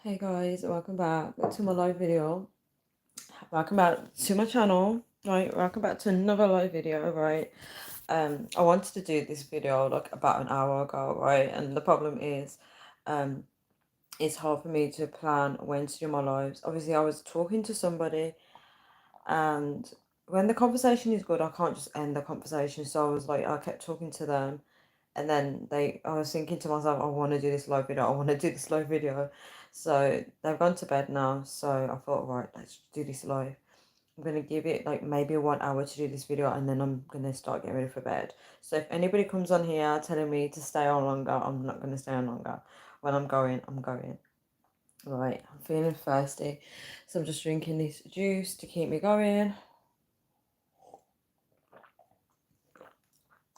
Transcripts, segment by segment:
Hey guys, welcome back to my live video. Welcome back to my channel. Right, welcome back to another live video, right? I wanted to do this video like about an hour ago, right? And the problem is, um, it's hard for me to plan when to do my lives. Obviously, I was talking to somebody, and when the conversation is good, I can't just end the conversation. So I was like, I kept talking to them, and then I was thinking to myself, I want to do this live video. I want to do this live video. So they've gone to bed now. So I thought, right, let's do this live. I'm gonna give it like maybe 1 hour to do this video, and then I'm gonna start getting ready for bed. So if anybody comes on here telling me to stay on longer, I'm not gonna stay on longer. When I'm going, I'm going. Right, I'm feeling thirsty, so I'm just drinking this juice to keep me going.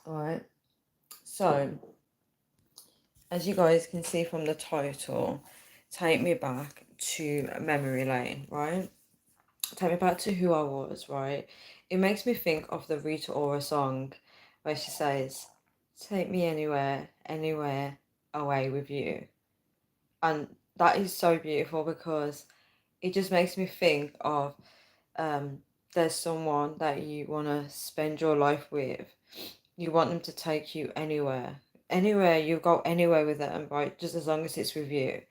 All right. So as you guys can see from the title, take me back to memory lane, right? Take me back to who I was, right? It makes me think of the Rita Ora song where she says, take me anywhere, anywhere away with you. And that is so beautiful because it just makes me think of um, there's someone that you want to spend your life with. You want them to take you anywhere. Anywhere, you go anywhere with them, right? Just as long as it's with you.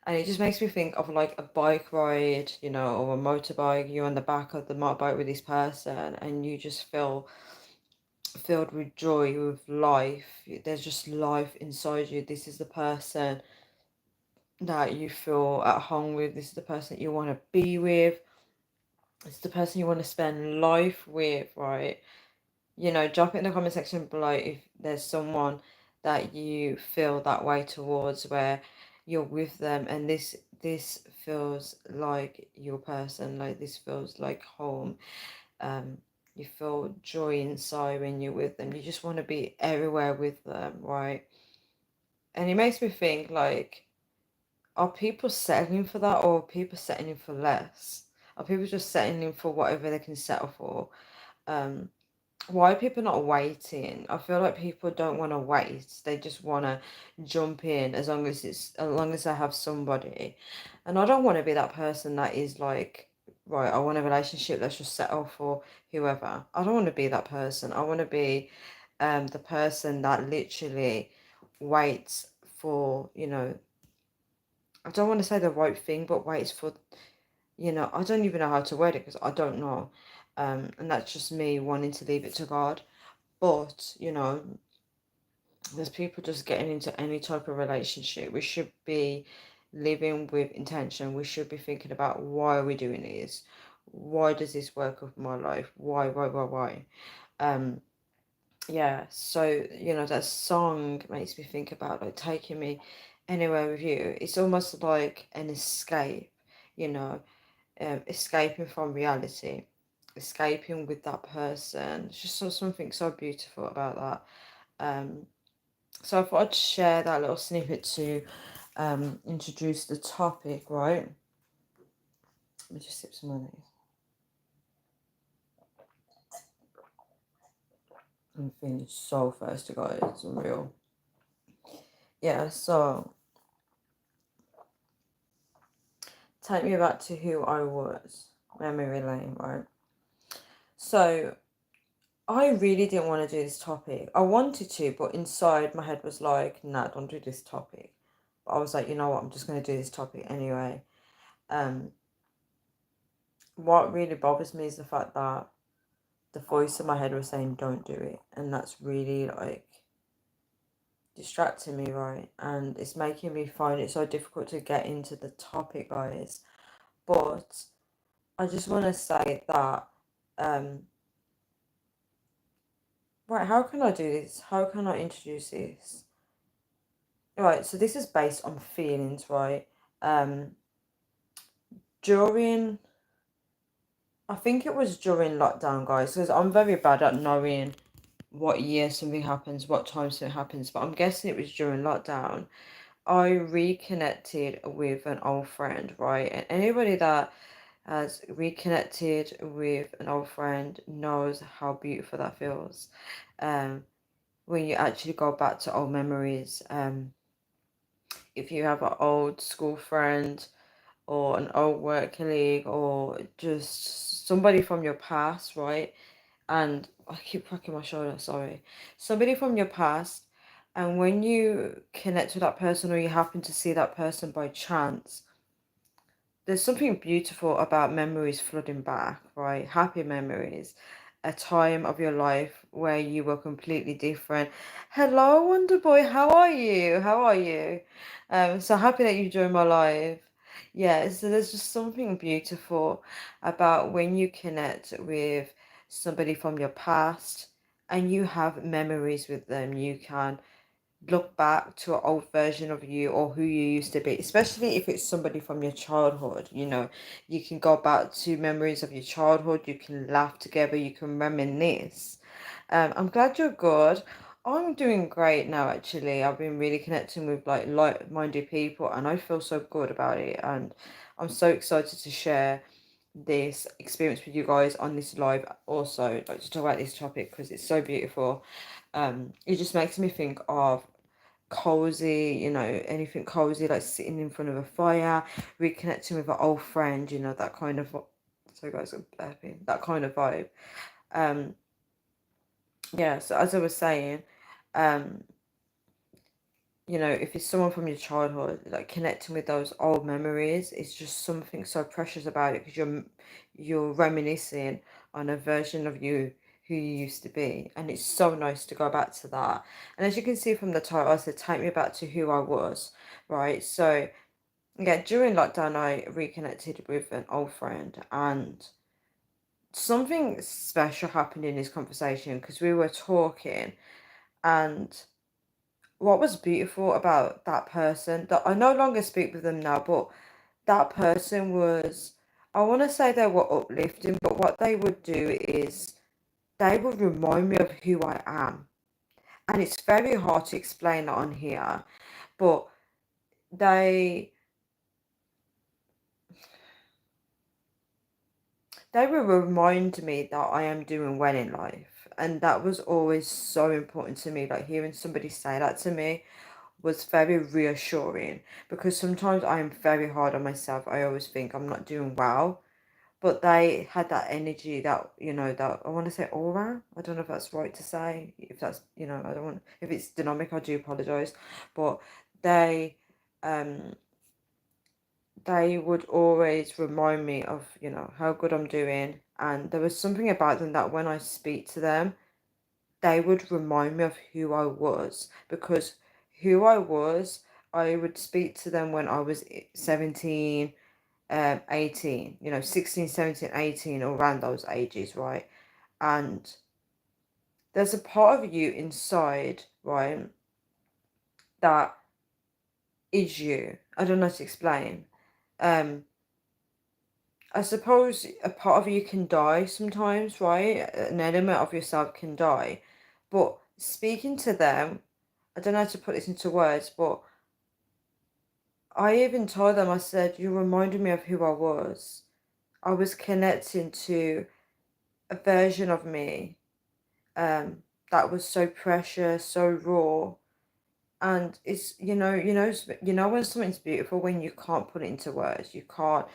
And it just makes me think of like a bike ride, you know, or a motorbike. You're on the back of the motorbike with this person and you just feel filled with joy, with life. There's just life inside you. This is the person that you feel at home with. This is the person that you want to be with. It's the person you want to spend life with, right? You know, drop it in the comment section below if there's someone that you feel that way towards, where you're with them and this feels like your person, like this feels like home. You feel joy inside when you're with them. You just want to be everywhere with them, right? And it makes me think, like, are people settling for that, or are people settling for less? Are people just settling for whatever they can settle for? um why are people not waiting? I feel like people don't want to wait. They just want to jump in as long as they have somebody. And I don't want to be that person that is like, right, I want a relationship, let's just settle for whoever. I don't want to be that person. I want to be the person that literally waits for, you know, I don't want to say the right thing, but waits for, you know, I don't even know how to word it because I don't know. And that's just me wanting to leave it to God. But, you know, there's people just getting into any type of relationship. We should be living with intention. We should be thinking about, why are we doing this? Why does this work with my life? Why? Um, yeah, so, you know, that song makes me think about like taking me anywhere with you. It's almost like an escape, you know, escaping from reality, escaping with that person. It's just something so beautiful about that. So I thought I'd share that little snippet to introduce the topic, right? Let me just sip some of these. I'm feeling so thirsty, guys. It's unreal. Yeah, so take me back to who I was. Memory lane, right? So I really didn't want to do this topic. I wanted to, but inside my head was like, nah, don't do this topic. But I was like, you know what, I'm just going to do this topic anyway. Um, what really bothers me is the fact that the voice in my head was saying, don't do it. And that's really like distracting me, right? And it's making me find it so difficult to get into the topic, guys. But I just want to say that, um, right, how can I do this? How can I introduce this? Right, so this is based on feelings, right? Um, during, I think it was during lockdown, guys, because I'm very bad at knowing what year something happens, what time something happens, but I'm guessing it was during lockdown. I reconnected with an old friend, right? And anybody that has reconnected with an old friend knows how beautiful that feels. When you actually go back to old memories, if you have an old school friend or an old work colleague or just somebody from your past, right? And I keep cracking my shoulder, sorry. Somebody from your past, and when you connect with that person or you happen to see that person by chance, there's something beautiful about memories flooding back, right? Happy memories, a time of your life where you were completely different. Hello, Wonder Boy, how are you? How are you? So happy that you joined my live. Yeah, so there's just something beautiful about when you connect with somebody from your past and you have memories with them. You can look back to an old version of you or who you used to be, especially if it's somebody from your childhood. You can go back to memories of your childhood, you can laugh together, you can reminisce. I'm glad you're good. I'm doing great now, actually. I've been really connecting with like-minded people and I feel so good about it, and I'm so excited to share this experience with you guys on this live also, like to talk about this topic because it's so beautiful. It just makes me think of cozy, anything cozy, like sitting in front of a fire, reconnecting with an old friend, that kind of, sorry guys, I'm burping, that kind of vibe. Um, yeah, so as I was saying, um, if it's someone from your childhood, like connecting with those old memories, it's just something so precious about it because you're reminiscing on a version of you who you used to be, and it's so nice to go back to that. And as you can see from the title, I said, "Take me back to who I was," right? So yeah, during lockdown, I reconnected with an old friend, and something special happened in this conversation because we were talking and what was beautiful about that person, that I no longer speak with them now, but that person was, I want to say they were uplifting, but what they would do is they would remind me of who I am. And it's very hard to explain that on here, but they they will remind me that I am doing well in life. And that was always so important to me. Like hearing somebody say that to me was very reassuring because sometimes I am very hard on myself. I always think I'm not doing well. But they had that energy, that, that I want to say aura. I don't know if that's right to say. If that's, I don't want, if it's dynamic, I do apologize. But they, um, they would always remind me of, how good I'm doing. And there was something about them that when I speak to them, they would remind me of who I was, because who I was, I would speak to them when I was 17, 18, 16, 17, 18, or around those ages, right? And there's a part of you inside, right, that is you. I don't know how to explain. Um, I suppose a part of you can die sometimes, right? An element of yourself can die. But speaking to them, I don't know how to put this into words, but I even told them, I said, you reminded me of who I was. I was connecting to a version of me that was so precious, so raw. And it's, when something's beautiful, when you can't put it into words, you can't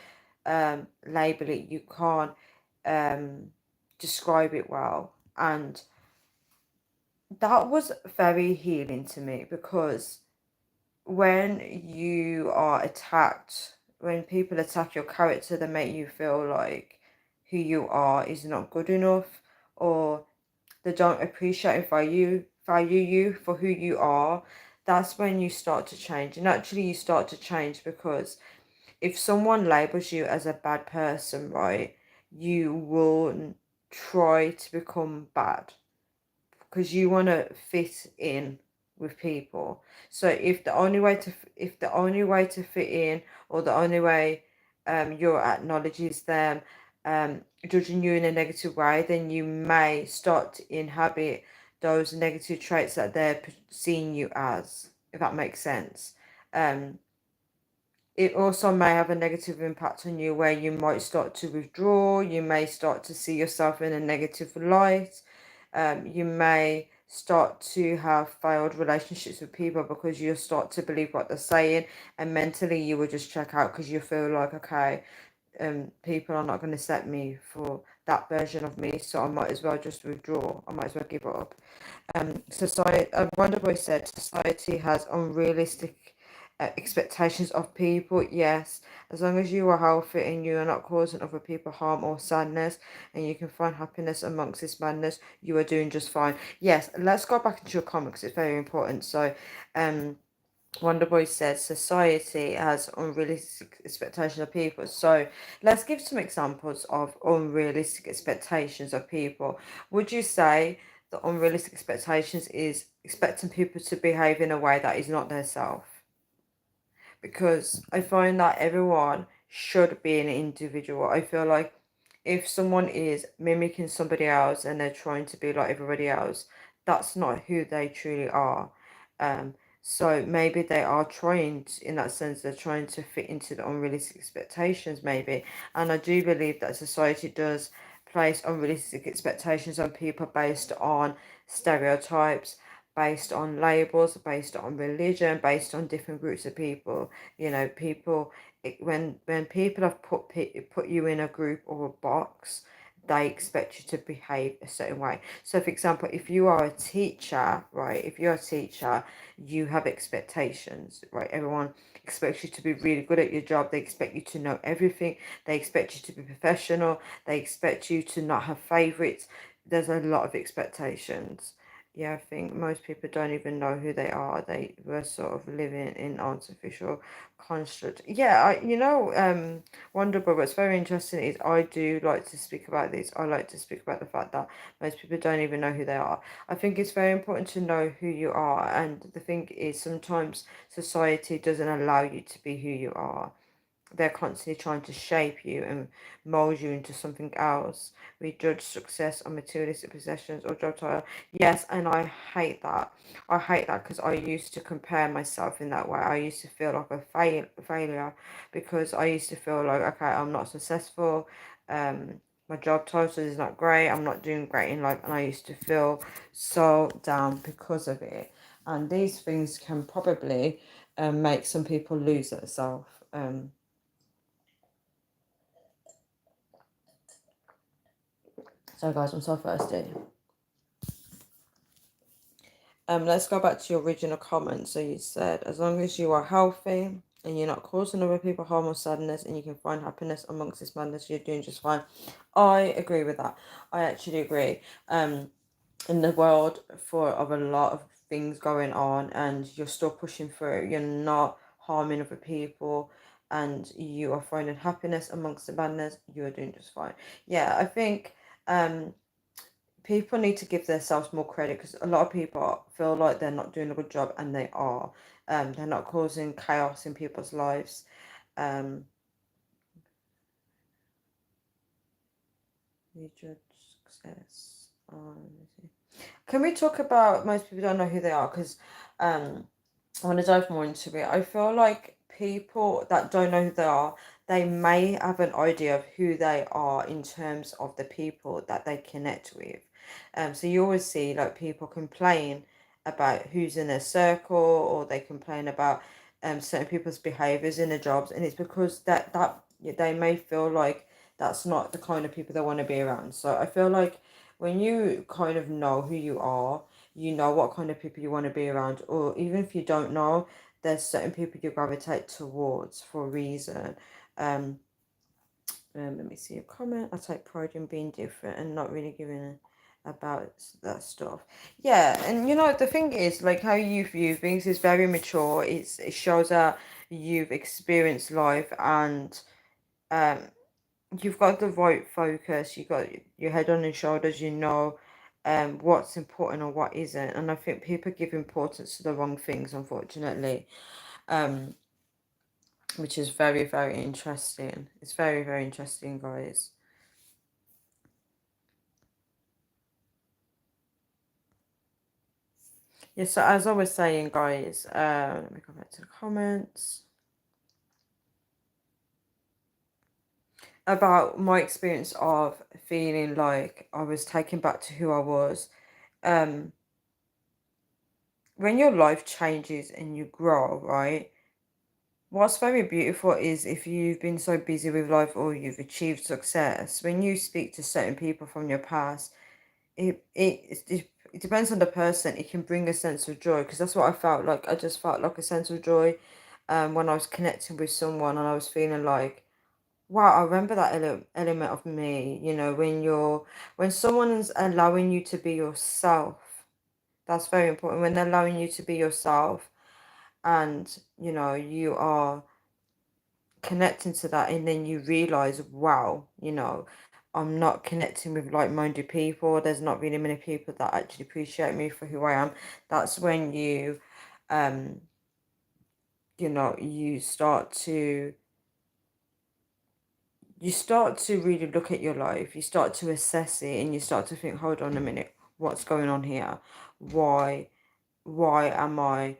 label it, you can't um describe it well. And that was very healing to me, because when you are attacked, when people attack your character, they make you feel like who you are is not good enough, or they don't appreciate and value you for who you are. That's when you start to change. And actually you start to change, because if someone labels you as a bad person, right, you will try to become bad because you want to fit in with people. So if the only way to fit in, or the only way you're acknowledges them judging you in a negative way, then you may start to inhabit those negative traits that they're seeing you as, if that makes sense. Um, it also may have a negative impact on you, where you might start to withdraw, you may start to see yourself in a negative light, you may start to have failed relationships with people because you start to believe what they're saying, and mentally you will just check out because you feel like, okay, people are not going to accept me for that version of me, so I might as well just withdraw. I might as well give up. Society, Wonderboy said, society has unrealistic expectations of people. Yes, as long as you are healthy and you are not causing other people harm or sadness, and you can find happiness amongst this madness, you are doing just fine. Yes, let's go back into your comics. It's very important. So, Wonderboy says society has unrealistic expectations of people. So let's give some examples of unrealistic expectations of people. Would you say the unrealistic expectations is expecting people to behave in a way that is not their self? Because I find that everyone should be an individual. I feel like if someone is mimicking somebody else and they're trying to be like everybody else, that's not who they truly are. Um, so maybe they are trying to, in that sense, they're trying to fit into the unrealistic expectations, maybe. And I do believe that society does place unrealistic expectations on people based on stereotypes, based on labels, based on religion, based on different groups of people. You know, people, when people have put you in a group or a box, they expect you to behave a certain way. So for example, if you are a teacher, right, if you're a teacher, you have expectations, right? Everyone expects you to be really good at your job. They expect you to know everything. They expect you to be professional. They expect you to not have favorites. There's a lot of expectations. Yeah, I think most people don't even know who they are. They were sort of living in artificial construct. Yeah, Wonderboy, what's very interesting is I do like to speak about this. I like to speak about the fact that most people don't even know who they are. I think it's very important to know who you are, and the thing is sometimes society doesn't allow you to be who you are. They're constantly trying to shape you and mold you into something else. We judge success on materialistic possessions or job title. Yes, and I hate that. I hate that because I used to compare myself in that way. I used to feel like a failure because I used to feel like, okay, I'm not successful. My job title is not great. I'm not doing great in life, and I used to feel so down because of it. And these things can probably make some people lose themselves. So guys, I'm so thirsty. Let's go back to your original comment. So you said, as long as you are healthy and you're not causing other people harm or sadness, and you can find happiness amongst this madness, you're doing just fine. I agree with that. I actually agree. In the world of a lot of things going on, and you're still pushing through, you're not harming other people, and you are finding happiness amongst the madness, you are doing just fine. Yeah, I think people need to give themselves more credit because a lot of people feel like they're not doing a good job, and they are. They're not causing chaos in people's lives. Um, we judge success on. Can we talk about most people don't know who they are? Because I want to dive more into it. I feel like people that don't know who they are, they may have an idea of who they are in terms of the people that they connect with. So you always see like people complain about who's in their circle, or they complain about certain people's behaviors in their jobs, and it's because that they may feel like that's not the kind of people they want to be around. So I feel like when you kind of know who you are, you know what kind of people you want to be around, or even if you don't know, there's certain people you gravitate towards for a reason. Um, let me see a comment. I take pride in being different and not really giving about that stuff. Yeah, and the thing is, like, how you view things is very mature. It shows that you've experienced life, and um you've got the right focus, you got your head on your shoulders, what's important or what isn't. And I think people give importance to the wrong things, unfortunately. um which is very, very interesting. It's very, very interesting, guys. Yeah, so as I was saying, guys, let me go back to the comments about my experience of feeling like I was taken back to who I was. um when your life changes and you grow, right? What's very beautiful is if you've been so busy with life or you've achieved success, when you speak to certain people from your past, it depends on the person. It can bring a sense of joy, because that's what I felt like. I just felt like a sense of joy when I was connecting with someone, and I was feeling like, wow, I remember that element of me. When someone's allowing you to be yourself, that's very important. When they're allowing you to be yourself, and you are connecting to that, and then you realize, wow, I'm not connecting with like-minded people. There's not really many people that actually appreciate me for who I am. That's when um you start to really look at your life. You start to assess it, and you start to think, hold on a minute, what's going on here? Why am I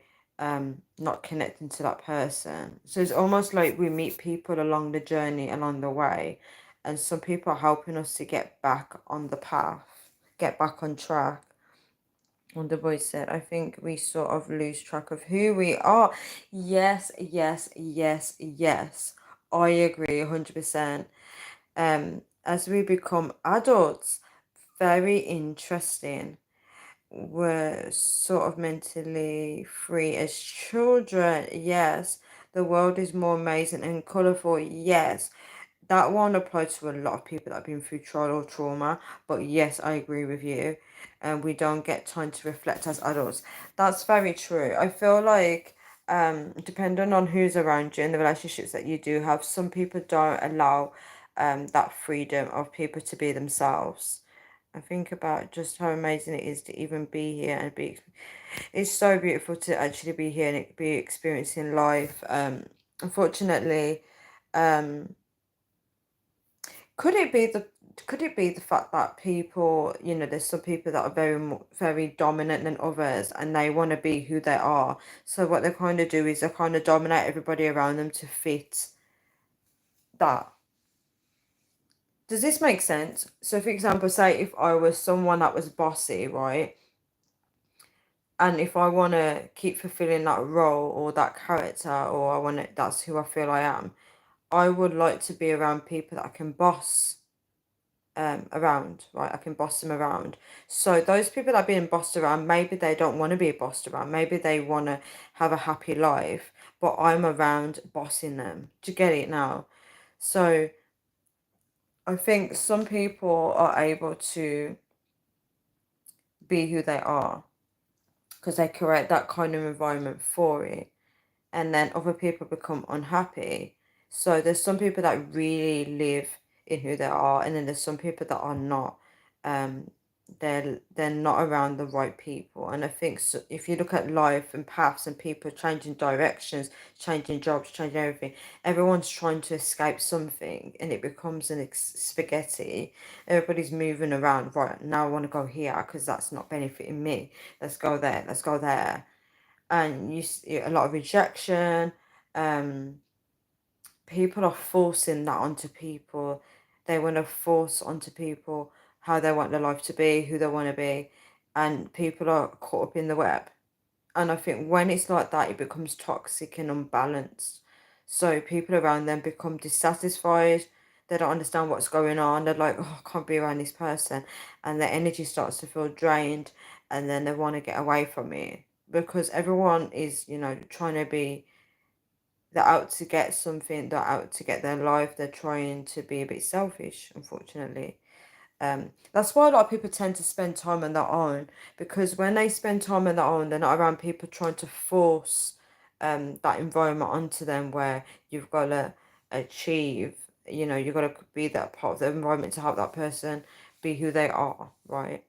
not connecting to that person? So it's almost like we meet people along the journey, along the way, and some people are helping us to get back on the path, get back on track. On the voice said, I think we sort of lose track of who we are. Yes, yes, yes, yes. I agree 100%. As we become adults, very interesting. We're sort of mentally free as children. Yes, the world is more amazing and colourful. Yes, that won't apply to a lot of people that have been through trial or trauma. But yes, I agree with you. And we don't get time to reflect as adults. That's very true. I feel like depending on who's around you and the relationships that you do have, some people don't allow that freedom of people to be themselves. I think about just how amazing it is to even be here and be. It's so beautiful to actually be here and be experiencing life. Unfortunately, um, could it be the could it be the fact that people, there's some people that are very dominant than others, and they want to be who they are. So what they kind of do is they kind of dominate everybody around them to fit that. Does this make sense? So, for example, say if I was someone that was bossy, right? And if I want to keep fulfilling that role or that character, or that's who I feel I am, I would like to be around people that I can boss around, right? I can boss them around. So those people that are being bossed around, maybe they don't want to be bossed around. Maybe they want to have a happy life, but I'm around bossing them. Do you get it now? So I think some people are able to be who they are because they create that kind of environment for it, and then other people become unhappy. So there's some people that really live in who they are, and then there's some people that are not. Um, they're not around the right people, and I think so, if you look at life and paths and people changing directions, changing jobs, changing everything, everyone's trying to escape something, and it becomes an spaghetti. Everybody's moving around. Right now, I want to go here because that's not benefiting me. Let's go there. Let's go there, and you see a lot of rejection. Um, People are forcing that onto people. They want to force onto people how they want their life to be, who they want to be, and people are caught up in the web. And I think when it's like that, it becomes toxic and unbalanced. So people around them become dissatisfied. They don't understand what's going on. They're like, oh, I can't be around this person. And their energy starts to feel drained. And then they want to get away from it. Because everyone is, trying to be, they're out to get something, they're out to get their life. They're trying to be a bit selfish, unfortunately. That's why a lot of people tend to spend time on their own, because when they spend time on their own, they're not around people trying to force that environment onto them where you've got to achieve, you've got to be that part of the environment to help that person be who they are, right?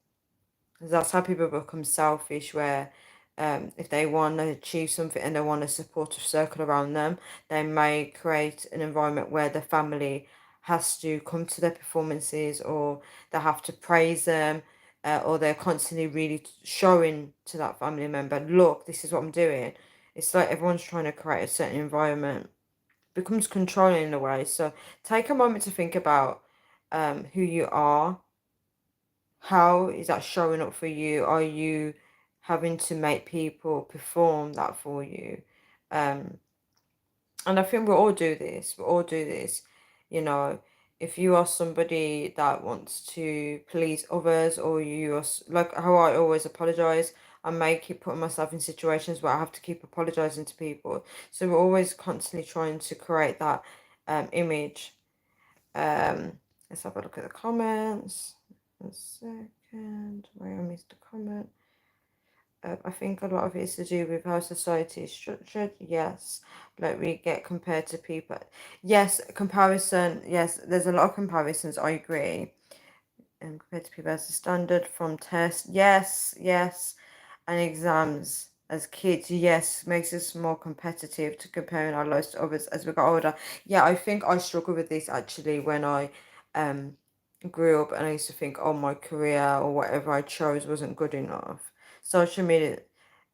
That's how people become selfish, where if they want to achieve something and they want a supportive circle around them, they may create an environment where the family has to come to their performances, or they have to praise them, or they're constantly really showing to that family member, look, this is what I'm doing. It's like everyone's trying to create a certain environment. It becomes controlling in a way. So take a moment to think about who you are. How is that showing up for you? having to make people perform that for you. Um, and I think we all do this. We all do this. You know, if you are somebody that wants to please others, or you are like how I always apologize, I may keep putting myself in situations where I have to keep apologizing to people. So we're always constantly trying to create that image. Let's have a look at the comments. 1 second. Where I missed a comment. I think a lot of it is to do with how society is structured. Yes, like we get compared to people. Yes, comparison. Yes, there's a lot of comparisons. I agree. And compared to people as a standard from tests. Yes, yes, and exams as kids. Yes, makes us more competitive to comparing our lives to others as we got older. Yeah, I think I struggled with this actually when I grew up, and I used to think, oh, my career or whatever I chose wasn't good enough. Social media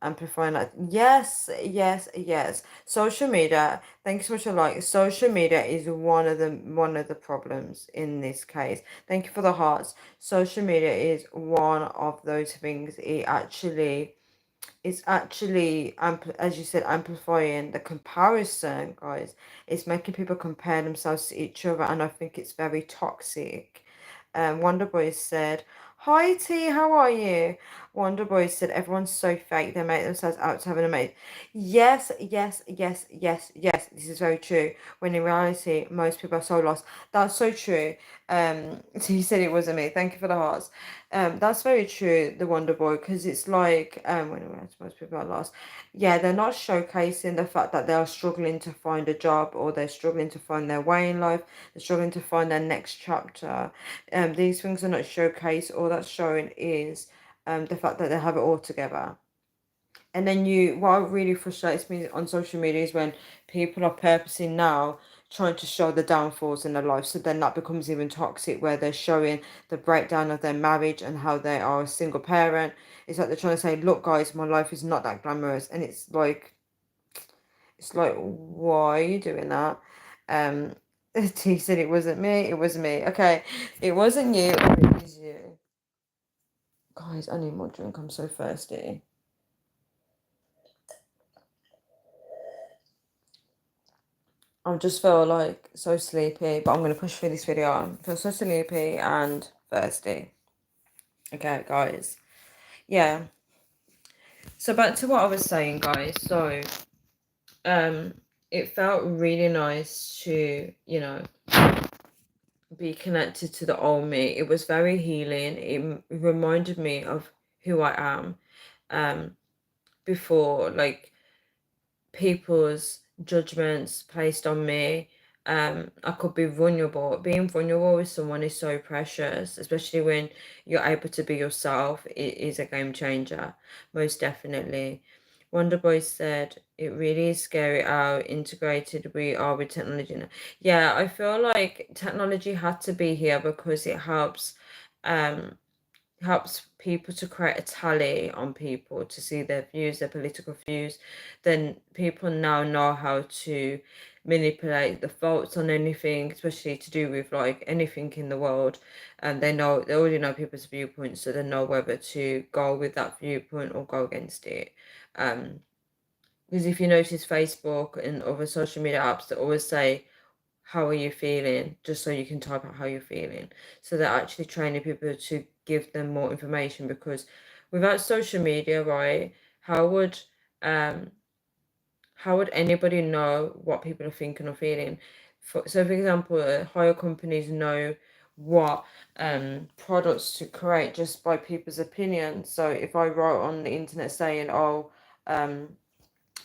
amplifying that. Yes, yes, yes. Social media. Thank you so much for like. Social media is one of the problems in this case. Thank you for the hearts. Social media is one of those things. It's actually as you said, amplifying the comparison, guys. It's making people compare themselves to each other, and I think it's very toxic. Wonderboy said, "Hi T, how are you?" Wonderboy said, "Everyone's so fake. They make themselves out to have an amazing." Yes, yes, yes, yes, yes. This is very true. When in reality, most people are so lost. That's so true. So he said it wasn't me. Thank you for the hearts. That's very true. The Wonder Boy, because it's like when most people are lost. Yeah, they're not showcasing the fact that they are struggling to find a job, or they're struggling to find their way in life. They're struggling to find their next chapter. These things are not showcased. All that's showing is the fact that they have it all together. And then what really frustrates me on social media is when people are purposely now trying to show the downfalls in their life. So then that becomes even toxic, where they're showing the breakdown of their marriage and how they are a single parent. It's like they're trying to say, look, guys, my life is not that glamorous. And it's like, why are you doing that? Um, T said it wasn't me. It was me. Okay, it wasn't you. It was you. Guys, I need more drink. I'm so thirsty. I just feel like so sleepy, but I'm gonna push through this video. I feel so sleepy and thirsty. Okay, guys. Yeah. So back to what I was saying, guys. So, um, it felt really nice to, be connected to the old me. It was very healing. It reminded me of who I am. Before, like, people's judgments placed on me. I could be vulnerable. Being vulnerable with someone is so precious, especially when you're able to be yourself. It is a game changer, most definitely. Wonderboy said, "It really is scary how integrated we are with technology now." Yeah, I feel like technology had to be here because it helps people to create a tally on people to see their views, their political views. Then people now know how to manipulate the votes on anything, especially to do with like anything in the world. And they already know people's viewpoints, so they know whether to go with that viewpoint or go against it. Because if you notice, Facebook and other social media apps that always say, how are you feeling, just so you can type out how you're feeling. So they're actually training people to give them more information, because without social media, right, how would um how would anybody know what people are thinking or feeling? For example, hire companies know what products to create just by people's opinions. So if I wrote on the internet saying, oh,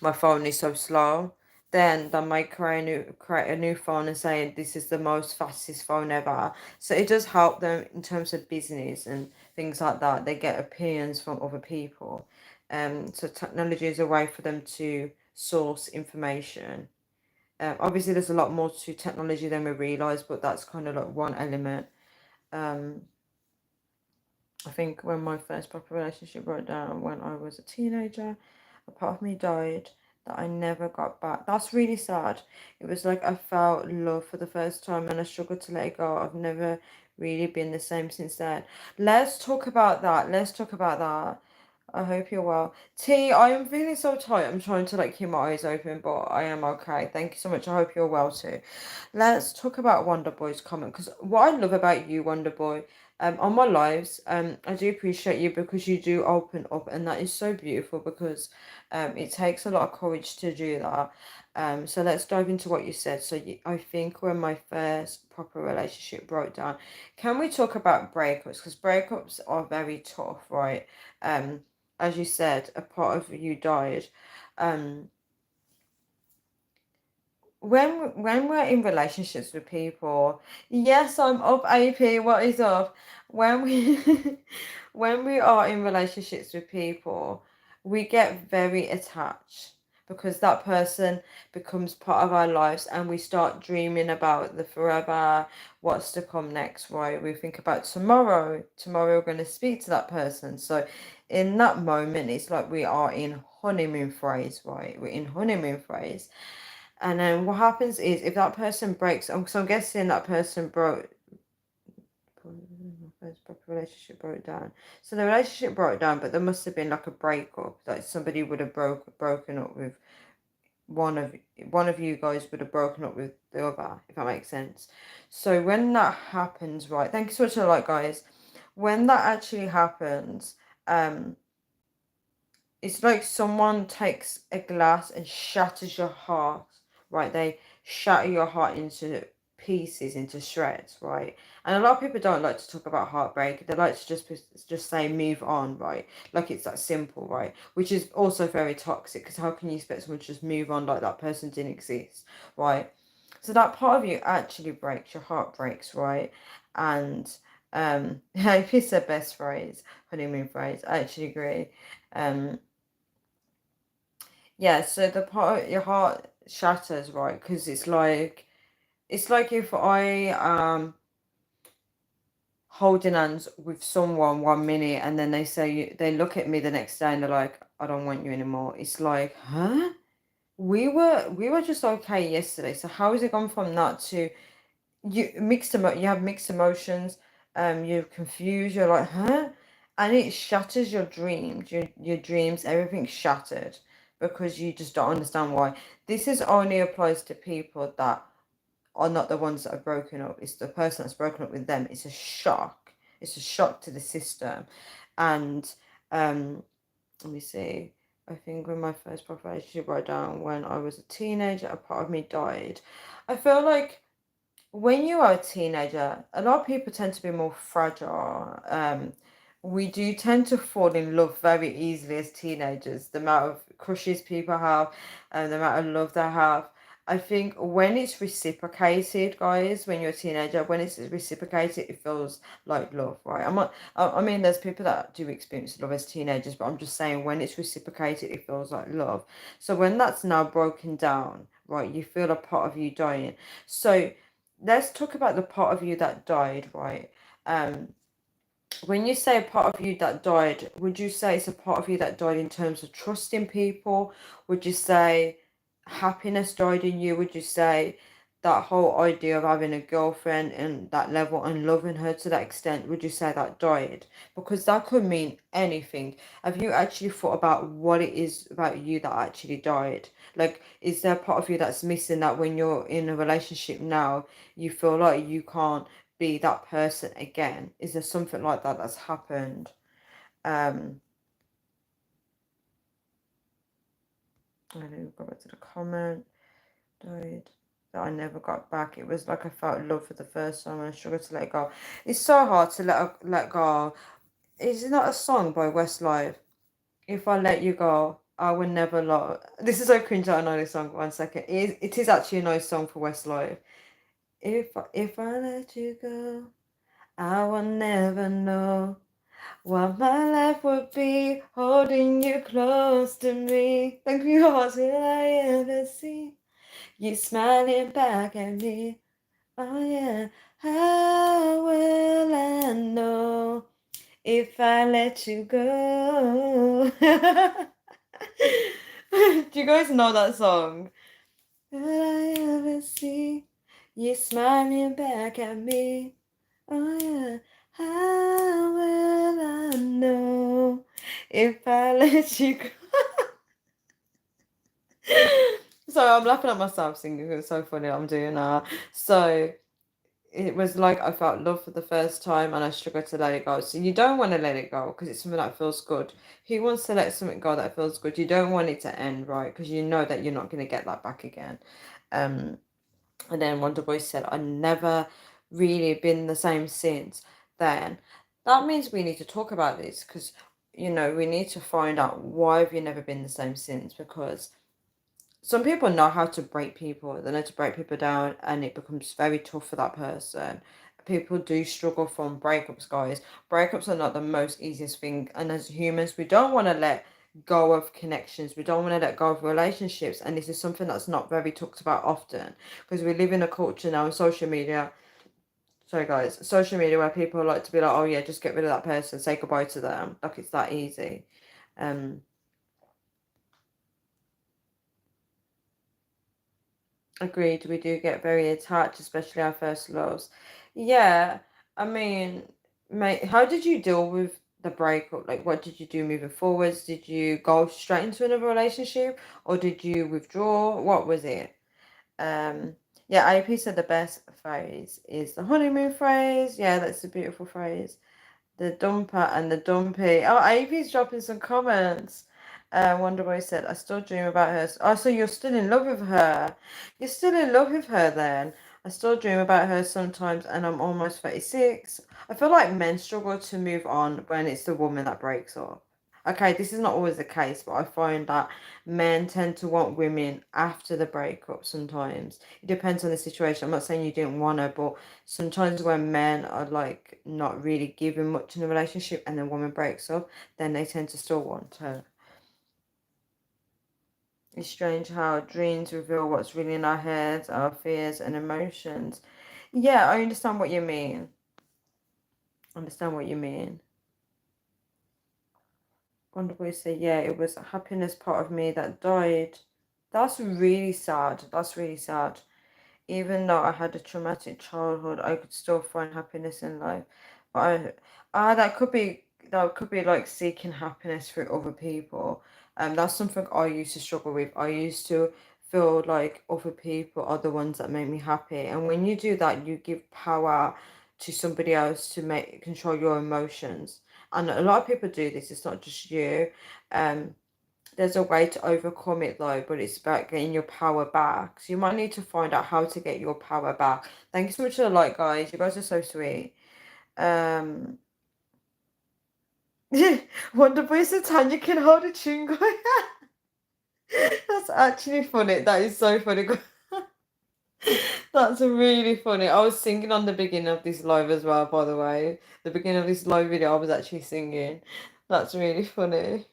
my phone is so slow, then they might create a new phone and say this is the most fastest phone ever. So it does help them in terms of business and things like that. They get opinions from other people. So technology is a way for them to source information. Obviously, there's a lot more to technology than we realize, but that's kind of like one element. I think when my first proper relationship broke down when I was a teenager, a part of me died that I never got back. That's really sad. It was like I felt love for the first time and I struggled to let it go. I've never really been the same since then. Let's talk about that. Let's talk about that. I hope you're well. T, I am feeling so tight. I'm trying to like keep my eyes open, but I am okay. Thank you so much. I hope you're well too. Let's talk about Wonder Boy's comment because what I love about you, Wonder Boy, on my lives, I do appreciate you because you do open up, and that is so beautiful because, it takes a lot of courage to do that. So let's dive into what you said. So I think when my first proper relationship broke down, can we talk about breakups? Because breakups are very tough, right? Um, as you said, a part of you died. Um, when we're in relationships with people, yes, I'm up, AP. What is up? When we when we are in relationships with people, we get very attached because that person becomes part of our lives, and we start dreaming about the forever, what's to come next, right? We think about tomorrow. Tomorrow we're going to speak to that person. So in that moment, it's like we are in honeymoon phase, right? We're in honeymoon phase. And then what happens is if that person breaks, so I'm guessing that person broke, first proper relationship broke down. So the relationship broke down, but there must have been like a breakup. Like somebody would have broken up with one of you guys would have broken up with the other, if that makes sense. So when that happens, right? Thank you so much for the like, guys. When that actually happens, um, it's like someone takes a glass and shatters your heart, right? They shatter your heart into pieces, into shreds, right? And a lot of people don't like to talk about heartbreak. They like to just say move on, right? Like it's that simple, right? Which is also very toxic because how can you expect someone to just move on like that person didn't exist, right? So that part of you actually breaks, your heart breaks, right? And if it's the best phrase, honeymoon phrase, I actually agree. Um, yeah, so the part your heart shatters, right? Because it's like if I holding hands with someone 1 minute and then they look at me the next day and they're like, I don't want you anymore. It's like, huh? We were just okay yesterday. So how has it gone from that to you have mixed emotions, you're confused, you're like, huh? And it shatters your dreams, your dreams, everything's shattered because you just don't understand why. This is only applies to people that are not the ones that are broken up. It's the person that's broken up with them. It's a shock. It's a shock to the system. And let me see. I think when my first proper relationship broke down when I was a teenager, a part of me died. I feel like when you are a teenager, a lot of people tend to be more fragile. We do tend to fall in love very easily as teenagers. The amount of crushes people have, and the amount of love they have. I think when it's reciprocated, guys, when you're a teenager, when it's reciprocated, it feels like love, right? I'm not. I mean, there's people that do experience love as teenagers, but I'm just saying when it's reciprocated, it feels like love. So when that's now broken down, right, you feel a part of you dying. So let's talk about the part of you that died, right? Um, when you say a part of you that died, would you say it's a part of you that died in terms of trusting people? Would you say happiness died in you? Would you say that whole idea of having a girlfriend and that level and loving her to that extent, would you say that died? Because that could mean anything. Have you actually thought about what it is about you that actually died? Like, is there a part of you that's missing that when you're in a relationship now, you feel like you can't be that person again? Is there something like that that's happened? Um, I don't know, go back to the comment. Died that I never got back. It was like I felt love for the first time and I struggled to let go. It's so hard to let go. Is it not a song by Westlife? If I let you go, I will never love. This is so cringe. I know this song. 1 second. It is actually a nice song for Westlife. If I let you go, I will never know what my life would be holding you close to me. Thank you, all till I ever see you smiling back at me. Oh yeah, how will I know if I let you go? Do you guys know that song? Will I ever see you smiling back at me? Oh yeah, How will I know if I let you go? So I'm laughing at myself singing. It's so funny. I'm doing that. So it was like I felt love for the first time and I struggled to let it go. So you don't want to let it go because it's something that feels good. Who wants to let something go that feels good? You don't want it to end, right? Because you know that you're not going to get that back again. Um, and then Wonder Boy said, I never really been the same since then. That means we need to talk about this because, we need to find out why have you never been the same since, because some people know how to break people. They know to break people down, and it becomes very tough for that person. People do struggle from breakups, guys. Breakups are not the most easiest thing, and as humans, we don't want to let go of connections. We don't want to let go of relationships, and this is something that's not very talked about often because we live in a culture now on social media. Sorry, guys, social media where people like to be like, "Oh yeah, just get rid of that person, say goodbye to them." Like it's that easy. Um, Agreed, we do get very attached, especially our first loves. Yeah, I mean, mate, how did you deal with the breakup? Like, what did you do moving forwards? Did you go straight into another relationship or did you withdraw? What was it? Um, yeah, AP said the best phrase is the honeymoon phrase. Yeah, that's a beautiful phrase. The dumper and the dumpy. Oh, AP's dropping some comments. Wonderboy said, I still dream about her. Oh, so you're still in love with her. You're still in love with her then. I still dream about her sometimes and I'm almost 36. I feel like men struggle to move on when it's the woman that breaks up. Okay, this is not always the case, but I find that men tend to want women after the breakup sometimes. It depends on the situation. I'm not saying you didn't want her, but sometimes when men are like not really giving much in a relationship and the woman breaks up, then they tend to still want her. It's strange how dreams reveal what's really in our heads, our fears and emotions. Yeah, I understand what you mean. Understand what you mean. Wonderboy say, yeah, it was a happiness part of me that died. That's really sad. That's really sad. Even though I had a traumatic childhood, I could still find happiness in life. But that could be like seeking happiness through other people. That's something I used to struggle with. I used to feel like other people are the ones that make me happy. And when you do that, you give power to somebody else to make control your emotions. And a lot of people do this, it's not just you. Um, there's a way to overcome it though, but it's about getting your power back. So you might need to find out how to get your power back. Thank you so much for the like, guys. You guys are so sweet. Um, Wonder Boy said Tanya can hold a tune guy. That's actually funny. That is so funny. That's really funny. I was singing on the beginning of this live as well, by the way. The beginning of this live video, I was actually singing. That's really funny.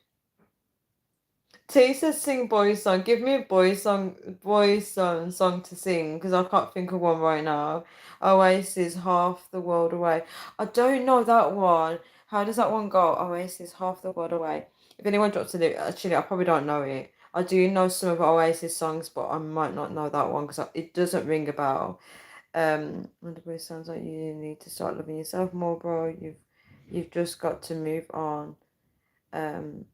T says sing boy song. Give me a boy song to sing because I can't think of one right now. Oasis, half the world away. I don't know that one. How does that one go? Oasis, half the world away. If anyone drops a lyric, actually, I probably don't know it. I do know some of Oasis songs, but I might not know that one because it doesn't ring a bell. Wonder Boy sounds like you need to start loving yourself more, bro. You've just got to move on. Um.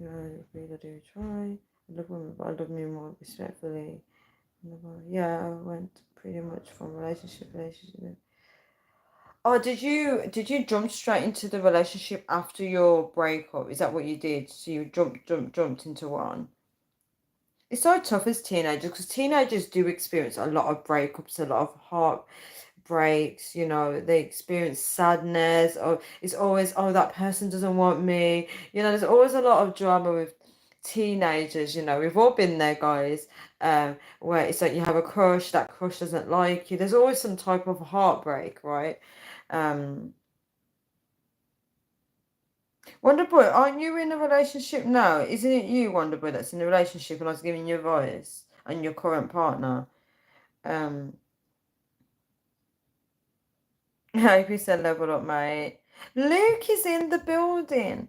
I really do try. I love women, but I love me more respectfully. Yeah, I went pretty much from relationship to relationship. Oh, did you jump straight into the relationship after your breakup? Is that what you did? So you jumped into one. It's so tough as teenagers because teenagers do experience a lot of breakups, a lot of heartbreaks. They experience sadness, or it's always, oh, that person doesn't want me. There's always a lot of drama with teenagers. We've all been there, guys. Where it's like you have a crush, that crush doesn't like you. There's always some type of heartbreak, right? Um, Wonderboy, aren't you in a relationship now? Isn't it you, Wonderboy, that's in a relationship and I was giving you advice and your current partner? Um, I hope you said level up, mate. Luke is in the building.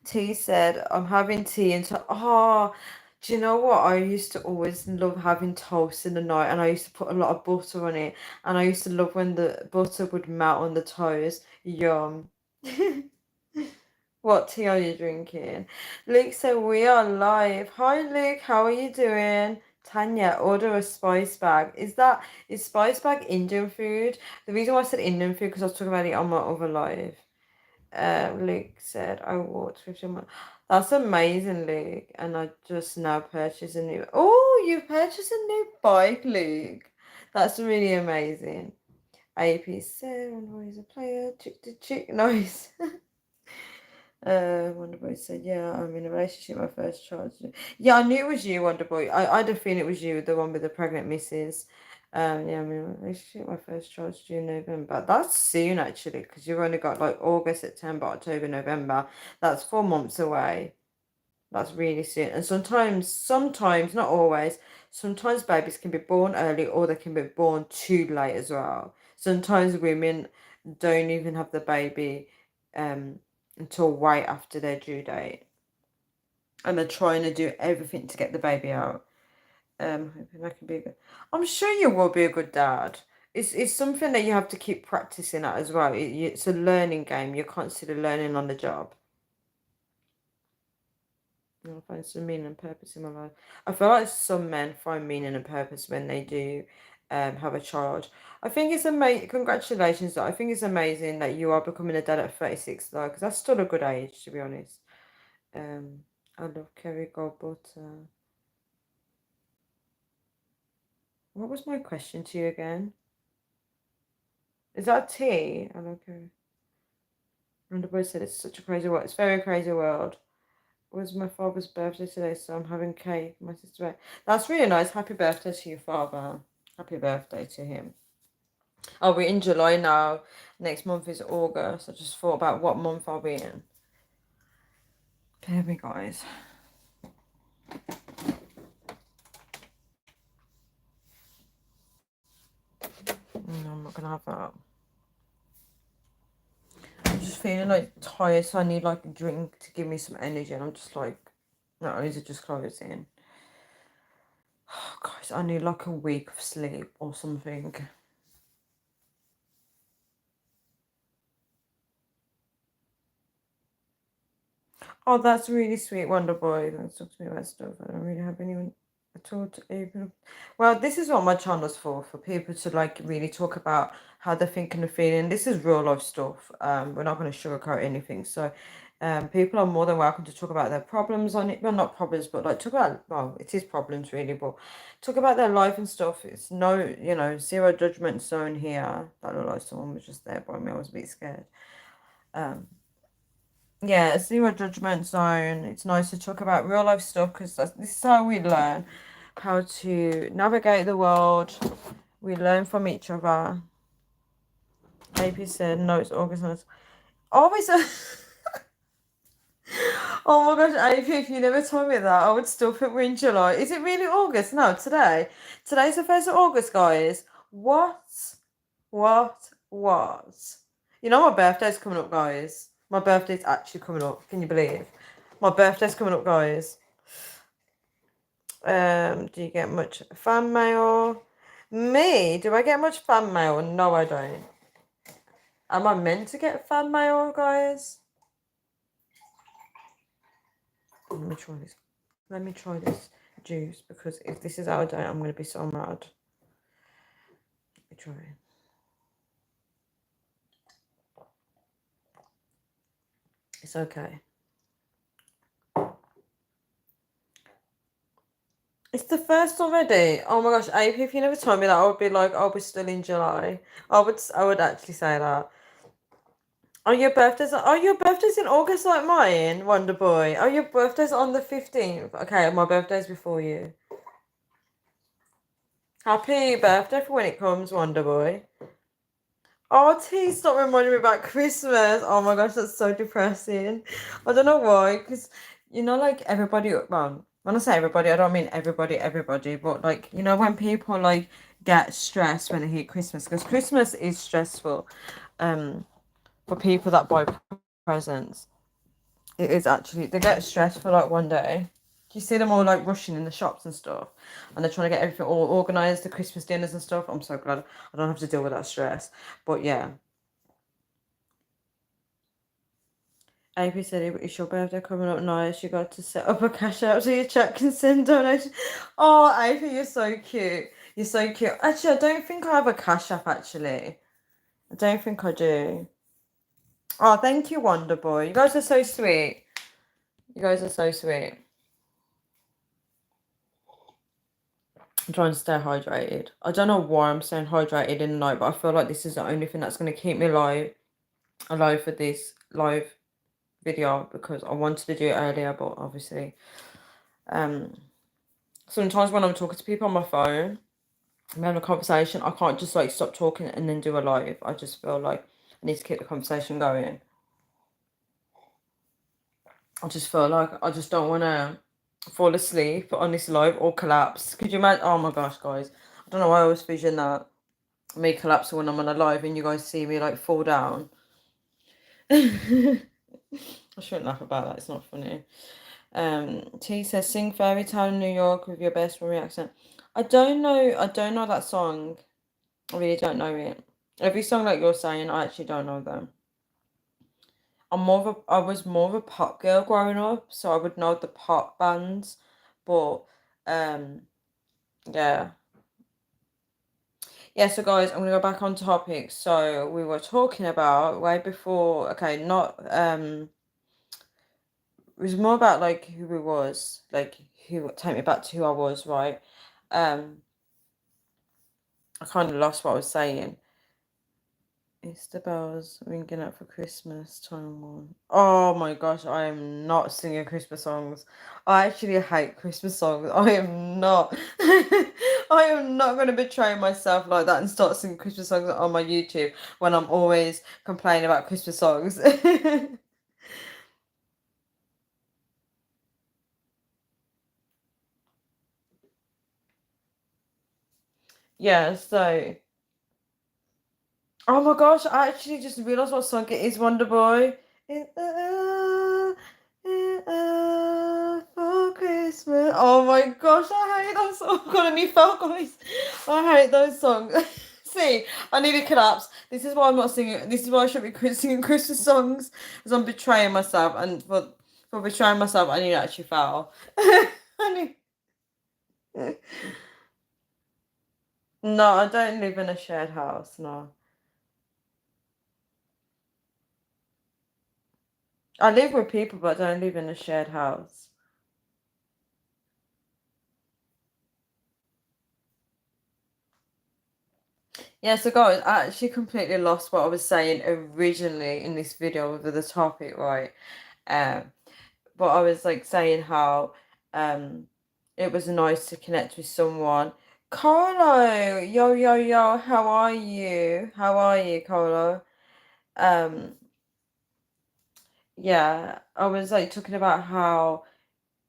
T said, I'm having tea until. Oh, Do you know what? I used to always love having toast in the night, and I used to put a lot of butter on it, and I used to love when the butter would melt on the toast. Yum. What tea are you drinking? Luke said we are live. Hi Luke, how are you doing? Tanya, order a spice bag. Is spice bag Indian food? The reason why I said Indian food because I was talking about it on my other live. Luke said I walked 15 miles. That's amazing, Luke. And I just now purchased a new. Oh, you purchased a new bike, Luke. That's really amazing. AP said, "Wonder Boy is a player. Chick to chick, nice." Wonder Boy said, "Yeah, I'm in a relationship. My first child." Yeah, I knew it was you, Wonder Boy. I had a feeling it was you, the one with the pregnant missus. Yeah, I'm in a relationship. My first child's due in November. That's soon, actually, because you've only got like August, September, October, November. That's 4 months away. That's really soon. And sometimes, not always, sometimes babies can be born early or they can be born too late as well. Sometimes women don't even have the baby um until way after their due date. And they're trying to do everything to get the baby out. Hoping I can be a good. I'm sure you will be a good dad. It's something that you have to keep practicing at as well. It's a learning game. You're constantly learning on the job. I'll find some meaning and purpose in my life. I feel like some men find meaning and purpose when they do have a child. I think it's amazing. Congratulations, though. I think it's amazing that you are becoming a dad at 36, though, because that's still a good age, to be honest. Um, I love Kerry Goldbutter. What was my question to you again? Is that tea? I love Kerry. Underboy said it's such a crazy world. It's a very crazy world. It was my father's birthday today, so I'm having cake. My sister. That's really nice. Happy birthday to your father. Happy birthday to him. Oh, we're in July now. Next month is August. I just thought about what month I'll be in. Bear me, guys. No, I'm not gonna have that. I'm just feeling like tired, so I need like a drink to give me some energy, and I'm just like, no, I need to just close in. Oh, guys, I need like a week of sleep or something. Oh, that's really sweet, Wonder Boy. Let's talk to me about stuff. I don't really have anyone at all to open. Well, this is what my channel's for people to like really talk about how they're thinking and feeling. This is real life stuff. We're not going to sugarcoat anything. So, people are more than welcome to talk about their problems on it. Well, not problems, but like talk about, well, it is problems really, but talk about their life and stuff. It's no, zero judgment zone here. That looked like someone was just there by me. I was a bit scared. Um, yeah, zero judgment zone. It's nice to talk about real life stuff because this is how we learn how to navigate the world. We learn from each other. AP said, no, it's August. Always. Oh my gosh, AP, if you never told me that, I would still think we're in July. Is it really August? No, today. Today's the 1st of August, guys. What? What? You know my birthday's coming up, guys. My birthday's actually coming up. Can you believe? My birthday's coming up, guys. Do you get much fan mail? Me? Do I get much fan mail? No, I don't. Am I meant to get fan mail, guys? Let me try this. Let me try this juice because if this is out of date, I'm going to be so mad. Let me try it. It's okay. It's the 1st already. Oh my gosh, AP, if you never told me that, I would be like, I'll be still in July. I would actually say that. Are your birthdays in August like mine, Wonder Boy? Are your birthdays on the 15th? Okay, my birthday's before you. Happy birthday for when it comes, Wonder Boy. Oh, T, stop reminding me about Christmas. Oh my gosh, that's so depressing. I don't know why, because like everybody, well, when I say everybody, I don't mean everybody, but like, when people like get stressed when they hear Christmas, because Christmas is stressful, for people that buy presents. It is actually, they get stressed for like one day. You see them all like rushing in the shops and stuff, and they're trying to get everything all organised, the Christmas dinners and stuff. I'm so glad I don't have to deal with that stress. But yeah. AP said, it's your birthday coming up nice. You got to set up a cash out so your chat can send donation. Oh, AP, you're so cute. You're so cute. Actually, I don't think I have a cash app, actually. I don't think I do. Oh, thank you, Wonder Boy. You guys are so sweet. You guys are so sweet. I'm trying to stay hydrated. I don't know why I'm staying hydrated in the night, but I feel like this is the only thing that's going to keep me alive for this live video, because I wanted to do it earlier, but obviously, sometimes when I'm talking to people on my phone, I'm having a conversation, I can't just like stop talking and then do a live. I just feel like I need to keep the conversation going. I just feel like I just don't want to fall asleep on this live or collapse. Could you imagine? Oh my gosh, guys. I don't know why I always vision that. Me collapsing when I'm on a live and you guys see me like fall down. I shouldn't laugh about that. It's not funny. T says, sing Fairy Tale in New York with your best Rory accent. I don't know that song. I really don't know it. Every song like you're saying, I actually don't know them. I was more of a pop girl growing up, so I would know the pop bands, but yeah. Yeah, so guys, I'm gonna go back on topic. So we were talking about way before, okay, not it was more about like who we was, like who take me back to who I was, right? I kind of lost what I was saying. It's the bells ringing out for Christmas time one. Oh my gosh, I am not singing Christmas songs. I actually hate Christmas songs. I am not. I am not going to betray myself like that and start singing Christmas songs on my YouTube when I'm always complaining about Christmas songs. Yeah, so. Oh my gosh, I actually just realised what song it is, Wonder Boy. For Christmas. Oh my gosh, I hate that song. Got a new folk voice. I hate those songs. See, I need to collapse. This is why I'm not singing. This is why I should be singing Christmas songs, because I'm betraying myself. And for betraying myself, I need to actually foul. I need... No, I don't live in a shared house. No. I live with people, but I don't live in a shared house. Yeah, so guys, I actually completely lost what I was saying originally in this video with the topic, right? Um, but I was like saying how it was nice to connect with someone. Colo, yo, how are you? How are you, Colo? Um, yeah, I was like talking about how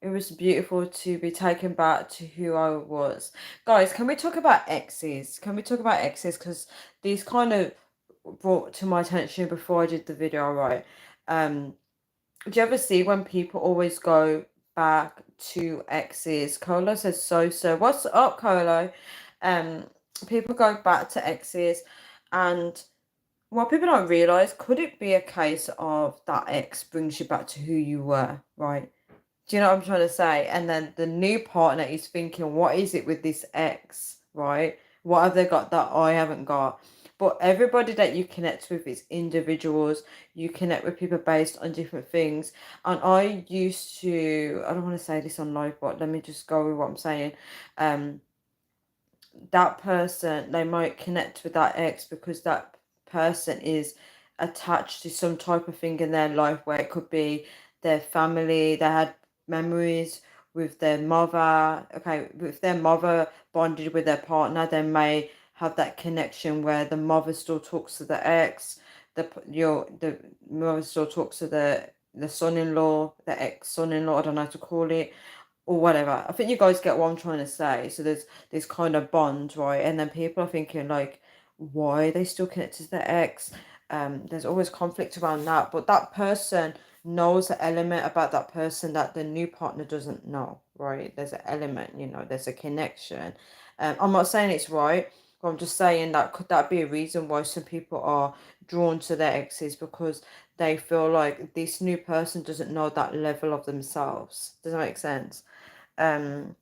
it was beautiful to be taken back to who I was. Guys, can we talk about exes? Can we talk about exes? Because these kind of brought to my attention before I did the video, right? Do you ever see when people always go back to exes? Colo says so. What's up, Colo? Um, People go back to exes, and what people don't realize, could it be a case of that ex brings you back to who you were, right? Do you know what I'm trying to say? And then the new partner is thinking, what is it with this ex, right? What have they got that I haven't got? But everybody that you connect with is individuals. You connect with people based on different things. And I used to, I don't want to say this on live, but let me just go with what I'm saying. That person, they might connect with that ex because that person is attached to some type of thing in their life, where it could be their family, they had memories with their mother. Okay, with their mother bonded with their partner, they may have that connection where the mother still talks to the ex, the mother still talks to the son-in-law, the ex son-in-law, I don't know how to call it, or whatever. I think you guys get what I'm trying to say. So there's this kind of bond, right? And then people are thinking like, why are they still connected to their ex? There's always conflict around that, but that person knows an element about that person that the new partner doesn't know, right? There's an element, there's a connection. I'm not saying it's right, but I'm just saying that could that be a reason why some people are drawn to their exes, because they feel like this new person doesn't know that level of themselves. Does that make sense? Um,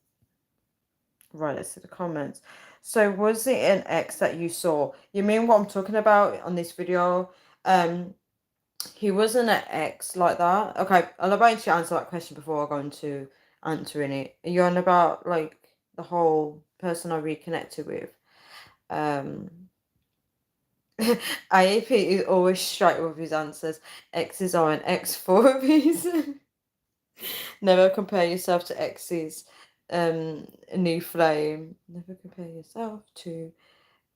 right, let's see the comments. So was it an ex that you saw? You mean what I'm talking about on this video? He wasn't an ex like that. Okay, I'm about to answer that question before I go into answering it. Are you on about like the whole person I reconnected with? Um, IAP is always straight with his answers. Exes are an X for a reason. Never compare yourself to exes. New flame. Never compare yourself to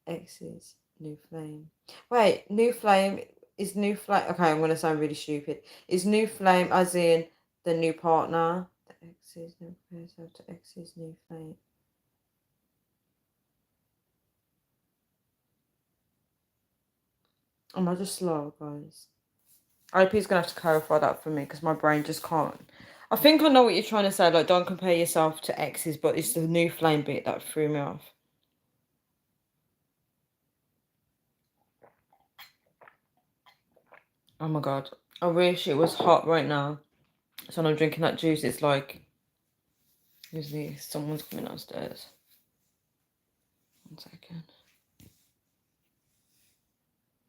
exes. New flame. Wait, new flame is new flame. Okay, I'm gonna sound really stupid. Is new flame as in the new partner? The exes. Never compare yourself to exes. New flame. Am I just slow, guys? IP's gonna have to clarify that for me because my brain just can't. I think I know what you're trying to say, like don't compare yourself to exes, but it's the new flame bit that threw me off. Oh my god. I wish it was hot right now. So when I'm drinking that juice, it's like usually someone's coming downstairs. 1 second.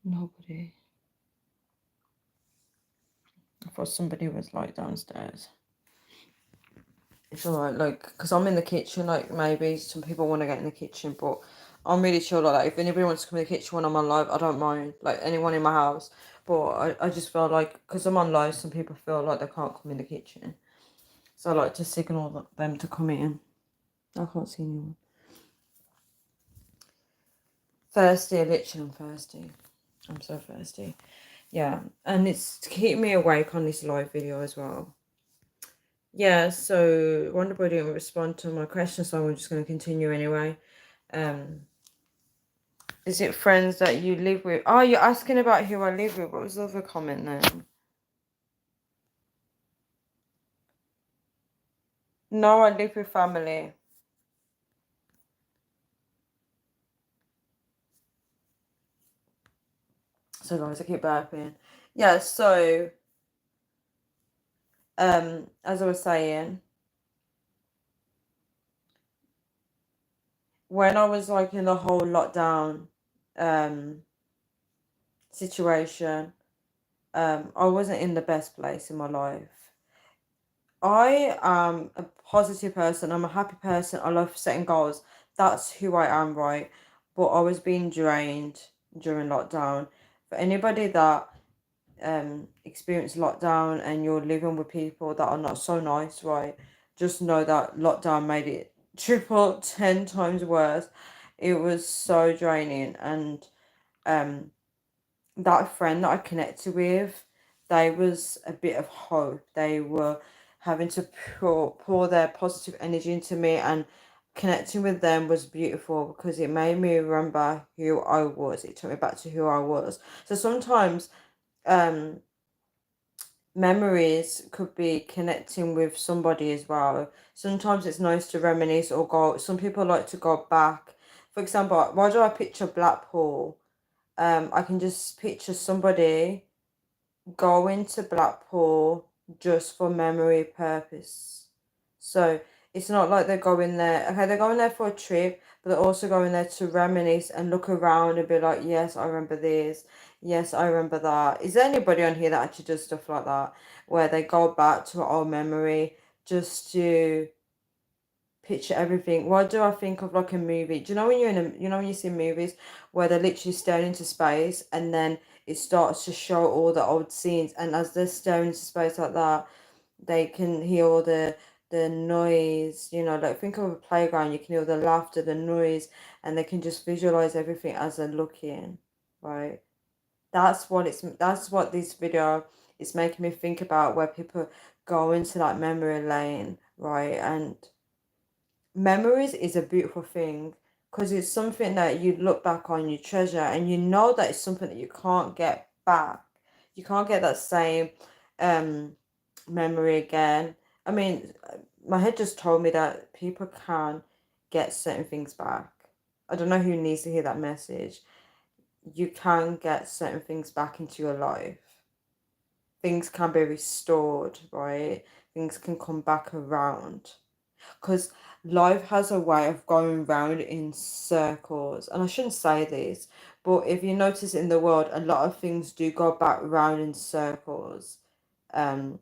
Nobody. I thought somebody was like downstairs. It's alright, like, because I'm in the kitchen, like, maybe some people want to get in the kitchen, but I'm really chill like that. If anybody wants to come in the kitchen when I'm on live, I don't mind, like, anyone in my house. But I just feel like, because I'm on live, some people feel like they can't come in the kitchen. So I like to signal them to come in. I can't see anyone. Thirsty, literally, I'm thirsty. I'm so thirsty. Yeah, and it's to keep me awake on this live video as well. Yeah, so Wonderboy didn't respond to my question, so I'm just going to continue anyway. Is it friends that you live with? Oh, you're asking about who I live with. What was the other comment then? No, I live with family. So guys, I keep burping. Yeah, so as I was saying, when I was like in the whole lockdown situation, I wasn't in the best place in my life. I am a positive person. I'm a happy person. I love setting goals. That's who I am, right? But I was being drained during lockdown. For anybody that experienced lockdown and you're living with people that are not so nice, right? Just know that lockdown made it triple, 10 times worse. It was so draining, and that friend that I connected with, they was a bit of hope. They were having to pour their positive energy into me, and connecting with them was beautiful because it made me remember who I was. It took me back to who I was. So sometimes memories could be connecting with somebody as well. Sometimes it's nice to reminisce or go. Some people like to go back. For example, why do I picture Blackpool? I can just picture somebody going to Blackpool just for memory purpose. So it's not like they're going there. Okay, they're going there for a trip, but they're also going there to reminisce and look around and be like, yes, I remember this. Yes, I remember that. Is there anybody on here that actually does stuff like that, where they go back to an old memory just to picture everything? Why do I think of like a movie? Do you know when when you see movies where they're literally staring into space and then it starts to show all the old scenes, and as they're staring into space like that, they can hear all the noise, like think of a playground, you can hear the laughter, the noise, and they can just visualize everything as they're looking, right? That's what this video is making me think about, where people go into that memory lane, right? And memories is a beautiful thing because it's something that you look back on, you treasure, and you know that it's something that you can't get back. You can't get that same memory again. I mean, my head just told me that people can get certain things back. I don't know who needs to hear that message. You can get certain things back into your life. Things can be restored, right? Things can come back around. Because life has a way of going round in circles. And I shouldn't say this, but if you notice in the world, a lot of things do go back round in circles. Um,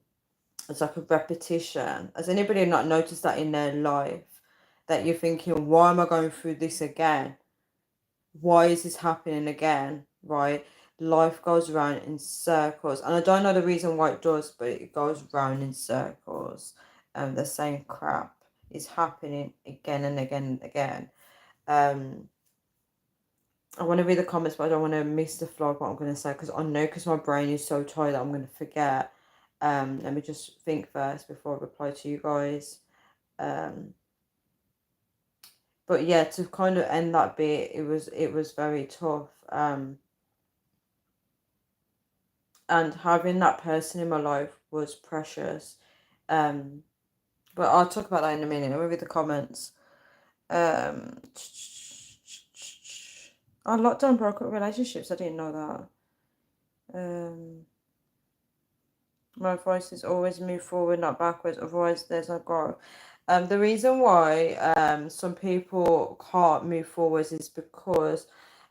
it's like a repetition. Has anybody not noticed that in their life? That you're thinking, why am I going through this again? Why is this happening again? Right? Life goes round in circles. And I don't know the reason why it does, but it goes round in circles. The same crap is happening again and again and again. I want to read the comments, but I don't want to miss the flow of what I'm going to say because I know because my brain is so tired that I'm going to forget. Let me just think first before I reply to you guys. But yeah, to kind of end that bit, it was very tough. And having that person in my life was precious. But I'll talk about that in a minute. Let me read the comments. Lockdown broke up relationships. I didn't know that. My advice is always move forward, not backwards. Otherwise, there's no growth. The reason why some people can't move forwards is because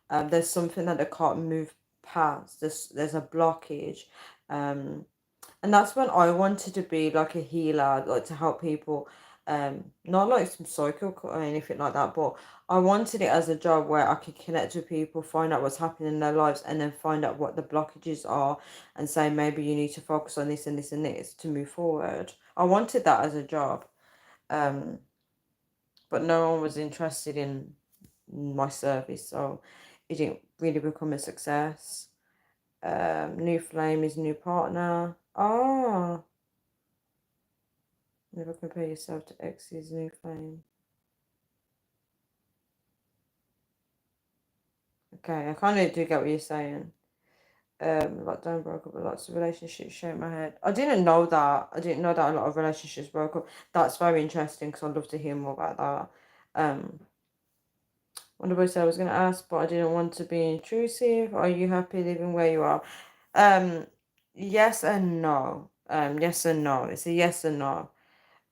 there's something that they can't move past. There's a blockage. And that's when I wanted to be like a healer, like to help people, not like some psycho or anything like that, but I wanted it as a job where I could connect with people, find out what's happening in their lives, and then find out what the blockages are, and say maybe you need to focus on this and this and this to move forward. I wanted that as a job, but no one was interested in my service, so it didn't really become a success. New flame is new partner. Ah. Never compare yourself to X's new flame. Okay, I kind of do get what you're saying. Lockdown broke up, but lots of relationships shake my head. I didn't know that. I didn't know that a lot of relationships broke up. That's very interesting because I'd love to hear more about that. Wonder what I was going to ask, but I didn't want to be intrusive. Are you happy living where you are? Yes and no. Yes and no. It's a yes and no.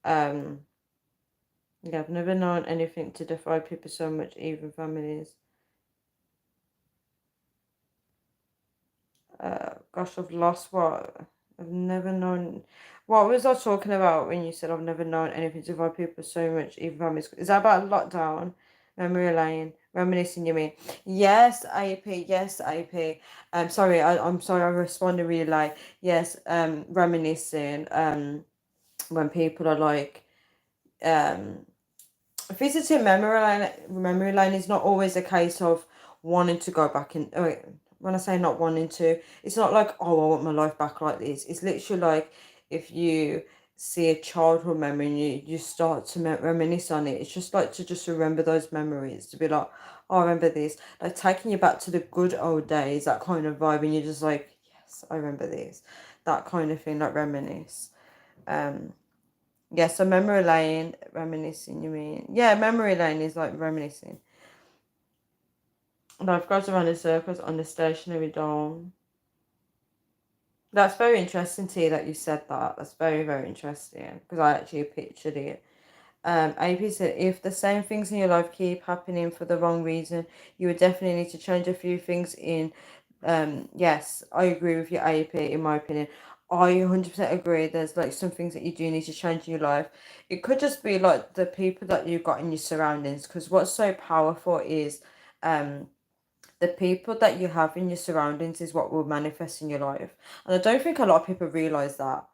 Yeah, I've never known anything to defy people so much, even families. Gosh, I've lost what I've never known. What was I talking about when you said I've never known anything to divide people so much, even families? Is that about lockdown? Memory lane, reminiscing. You mean? Yes, AP. Yes, AP. Sorry, I'm sorry. I responded really late. Yes, reminiscing. When people are like, visiting memory lane is not always a case of wanting to go back in. Oh, when I say not wanting to, it's not like, oh, I want my life back like this. It's literally like if you see a childhood memory and you start to reminisce on it. It's just like to just remember those memories, to be like, oh, I remember this, like taking you back to the good old days, that kind of vibe, and you're just like, yes, I remember this, that kind of thing, like reminisce. Yeah, so memory lane, reminiscing, you mean? Yeah, memory lane is like reminiscing. Life goes around in circles on the stationary dome. That's very interesting to you that you said that. That's very, very interesting because I actually pictured it. AP said, if the same things in your life keep happening for the wrong reason, you would definitely need to change a few things in. Yes, I agree with you, AP, in my opinion. I 100% agree. There's like some things that you do need to change in your life. It could just be like the people that you've got in your surroundings, because what's so powerful is the people that you have in your surroundings is what will manifest in your life. And I don't think a lot of people realize that.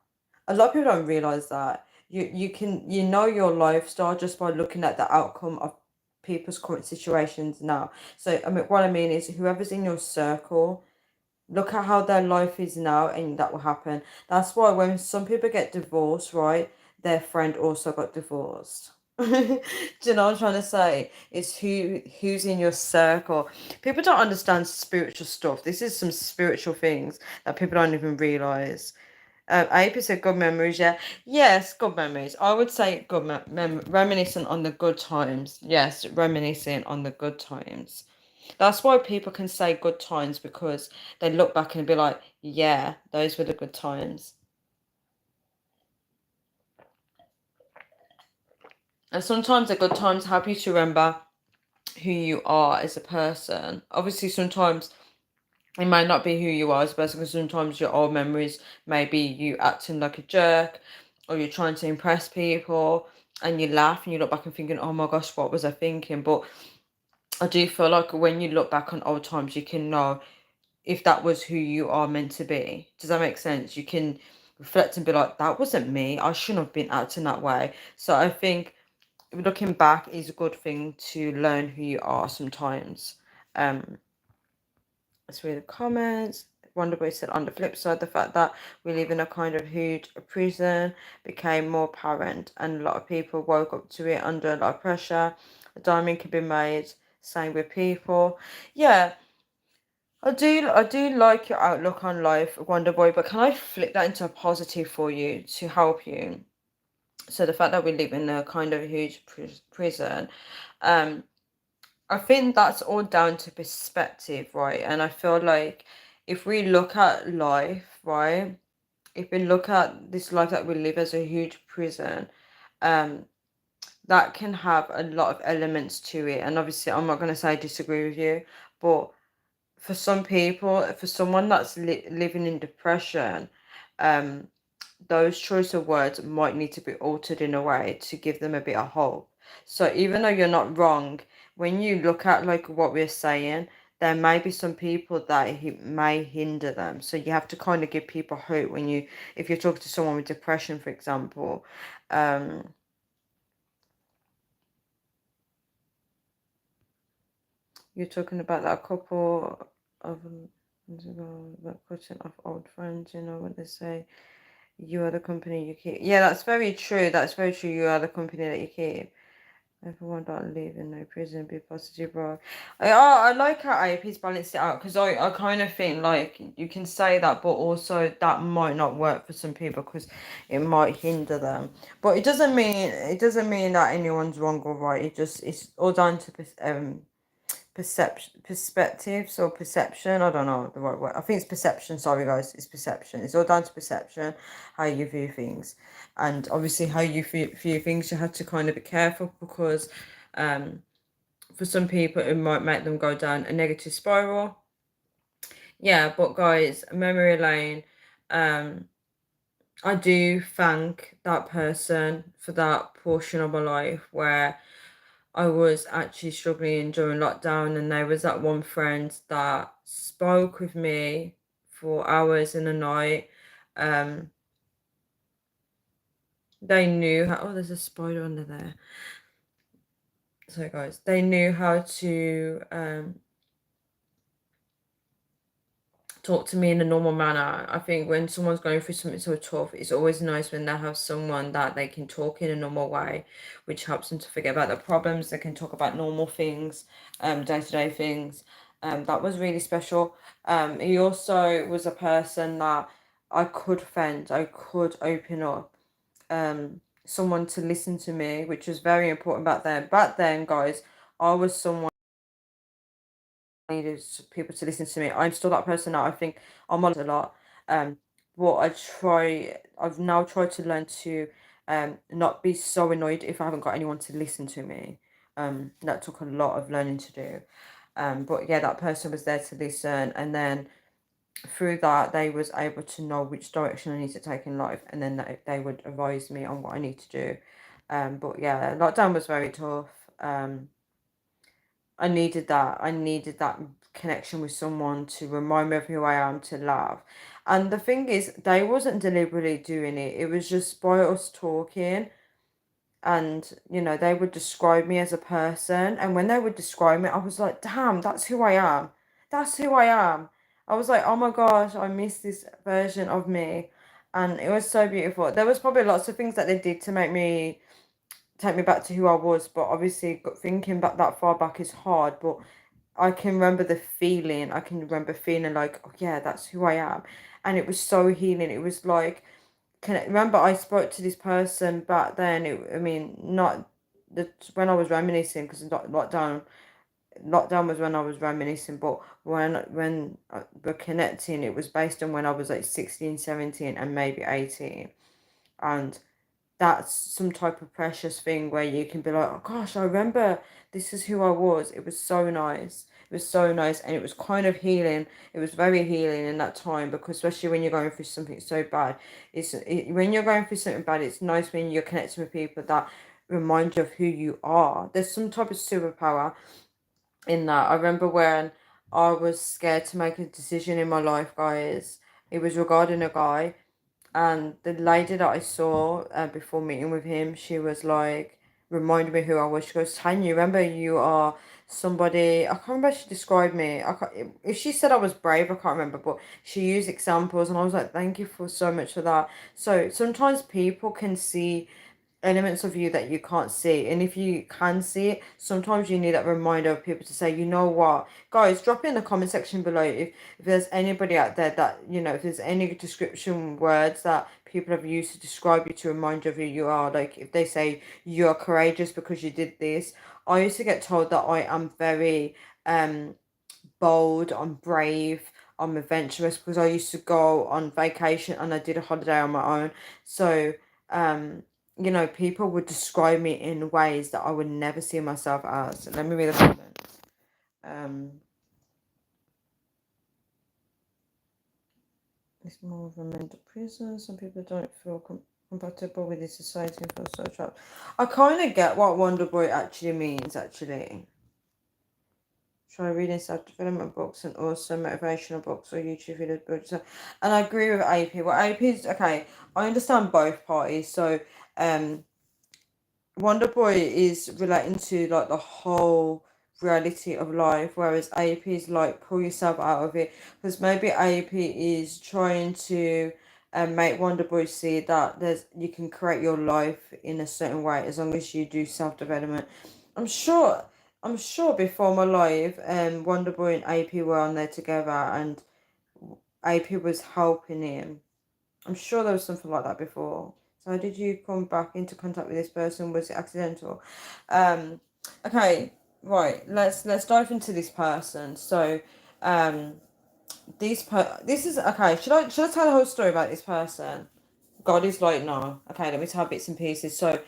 A lot of people don't realize that. You know your lifestyle just by looking at the outcome of people's current situations now. So I mean what I mean is whoever's in your circle, look at how their life is now and that will happen. That's why when some people get divorced, right, their friend also got divorced. Do you know what I'm trying to say? It's who's in your circle. People don't understand spiritual stuff. This is some spiritual things that people don't even realize. Ape said good memories, yeah. Yes, good memories. I would say good reminiscing on the good times. Yes, reminiscing on the good times. That's why people can say good times, because they look back and be like, yeah, those were the good times. And sometimes the good times help you to remember who you are as a person. Obviously, sometimes it might not be who you are as a person, because sometimes your old memories may be you acting like a jerk, or you're trying to impress people, and you laugh and you look back and thinking, oh my gosh, what was I thinking? But I do feel like when you look back on old times, you can know if that was who you are meant to be. Does that make sense? You can reflect and be like, that wasn't me. I shouldn't have been acting that way. So I think looking back is a good thing to learn who you are sometimes. Let's read the comments. Wonderboy said, on the flip side, the fact that we live in a kind of huge prison became more apparent, and a lot of people woke up to it under a lot of pressure. A diamond can be made. Same with people. Yeah, I do like your outlook on life, Wonderboy, but can I flip that into a positive for you to help you? So the fact that we live in a kind of huge prison, um, I think that's all down to perspective, right? And I feel like if we look at life, right? If we look at this life that we live as a huge prison, um, that can have a lot of elements to it. And obviously, I'm not going to say I disagree with you, but for some people, for someone that's living in depression, um, those choice of words might need to be altered in a way to give them a bit of hope. So even though you're not wrong, when you look at like what we're saying, there may be some people that it may hinder them. So you have to kind of give people hope when you, if you're talking to someone with depression, for example. Um, you're talking about that couple of that cutting off old friends. You know what they say. You are the company you keep. Yeah, that's very true. That's very true. You are the company that you keep. Everyone don't live in no prison. Be positive, bro. I like how AP's balanced it out, because I kind of think like you can say that, but also that might not work for some people because it might hinder them. But it doesn't mean that anyone's wrong or right. It's all down to perspectives or perception. I don't know the right word. I think it's perception. Sorry guys, it's perception. It's all down to perception, how you view things. And obviously how you view things, you have to kind of be careful, because for some people it might make them go down a negative spiral. Yeah, but guys, memory lane, um I do thank that person for that portion of my life where I was actually struggling during lockdown, and there was that one friend that spoke with me for hours in the night. Um, they knew how. Oh, there's a spider under there. So, guys, they knew how to talk to me in a normal manner. I think when someone's going through something so tough, it's always nice when they have someone that they can talk in a normal way, which helps them to forget about the problems. They can talk about normal things, day-to-day things. That was really special. He also was a person that I could vent, I could open up, someone to listen to me, which was very important back then. Back then, guys, I was someone needed people to listen to me. I'm still that person now. I think I'm on a lot. Um, but I've now tried to learn to not be so annoyed if I haven't got anyone to listen to me. That took a lot of learning to do. But yeah, that person was there to listen, and then through that they was able to know which direction I need to take in life, and then they would advise me on what I need to do. But yeah, lockdown was very tough. I needed that. I needed that connection with someone to remind me of who I am, to laugh. And the thing is, they wasn't deliberately doing it. It was just by us talking. And, they would describe me as a person. And when they would describe me, I was like, damn, that's who I am. That's who I am. I was like, oh my gosh, I miss this version of me. And it was so beautiful. There was probably lots of things that they did to take me back to who I was, but obviously thinking back that far back is hard. But I can remember the feeling. I can remember feeling like, oh yeah, that's who I am. And it was so healing. It was like remember I spoke to this person back then. I mean, not when I was reminiscing, because lockdown was when I was reminiscing, but when we're connecting, it was based on when I was like 16, 17, and maybe 18. And that's some type of precious thing where you can be like, oh gosh, I remember this is who I was. It was so nice. It was so nice, and it was kind of healing. It was very healing in that time, because especially when you're going through something so bad, when you're going through something bad, it's nice when you're connecting with people that remind you of who you are. There's some type of superpower in that. I remember when I was scared to make a decision in my life, guys. It was regarding a guy, and the lady that I saw before meeting with him, she was like, reminded me who I was. She goes, Tanya, remember you are somebody. I can't remember how she described me. I can't, if she said I was brave, I can't remember, but she used examples, and I was like, thank you for so much for that. So sometimes people can see elements of you that you can't see, and if you can see it, sometimes you need that reminder of people to say, you know what, guys, drop it in the comment section below if there's anybody out there that, if there's any description words that people have used to describe you, to remind you of who you are. Like if they say you're courageous because you did this. I used to get told that I am very bold, I'm brave, I'm adventurous, because I used to go on vacation and I did a holiday on my own. So people would describe me in ways that I would never see myself as. Let me read the comment. It's more of a mental prison. Some people don't feel compatible with this society and feel so trapped. I kind of get what Wonder Boy actually means, actually. Try reading self-development books and also motivational books or YouTube videos. And I agree with AP. Well, AP is, okay, I understand both parties. So, Wonder Boy is relating to like the whole reality of life, whereas AP is like pull yourself out of it, because maybe AP is trying to make Wonder Boy see that you can create your life in a certain way as long as you do self-development. I'm sure before my life, Wonder Boy and AP were on there together, and AP was helping him. I'm sure there was something like that before. So how did you come back into contact with this person? Was it accidental? Okay, right. Let's dive into this person. So, this is okay. Should I tell the whole story about this person? God is like, no. Okay, let me tell bits and pieces. So,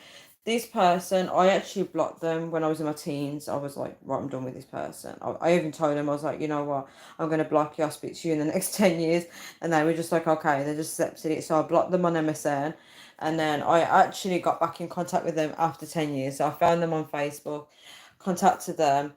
this person, I actually blocked them when I was in my teens. I was like, right, I'm done with this person. I even told them, I was like, you know what, I'm going to block you. I'll speak to you in the next 10 years. And they were just like, okay, they just accepted it. So I blocked them on MSN. And then I actually got back in contact with them after 10 years. So I found them on Facebook, contacted them.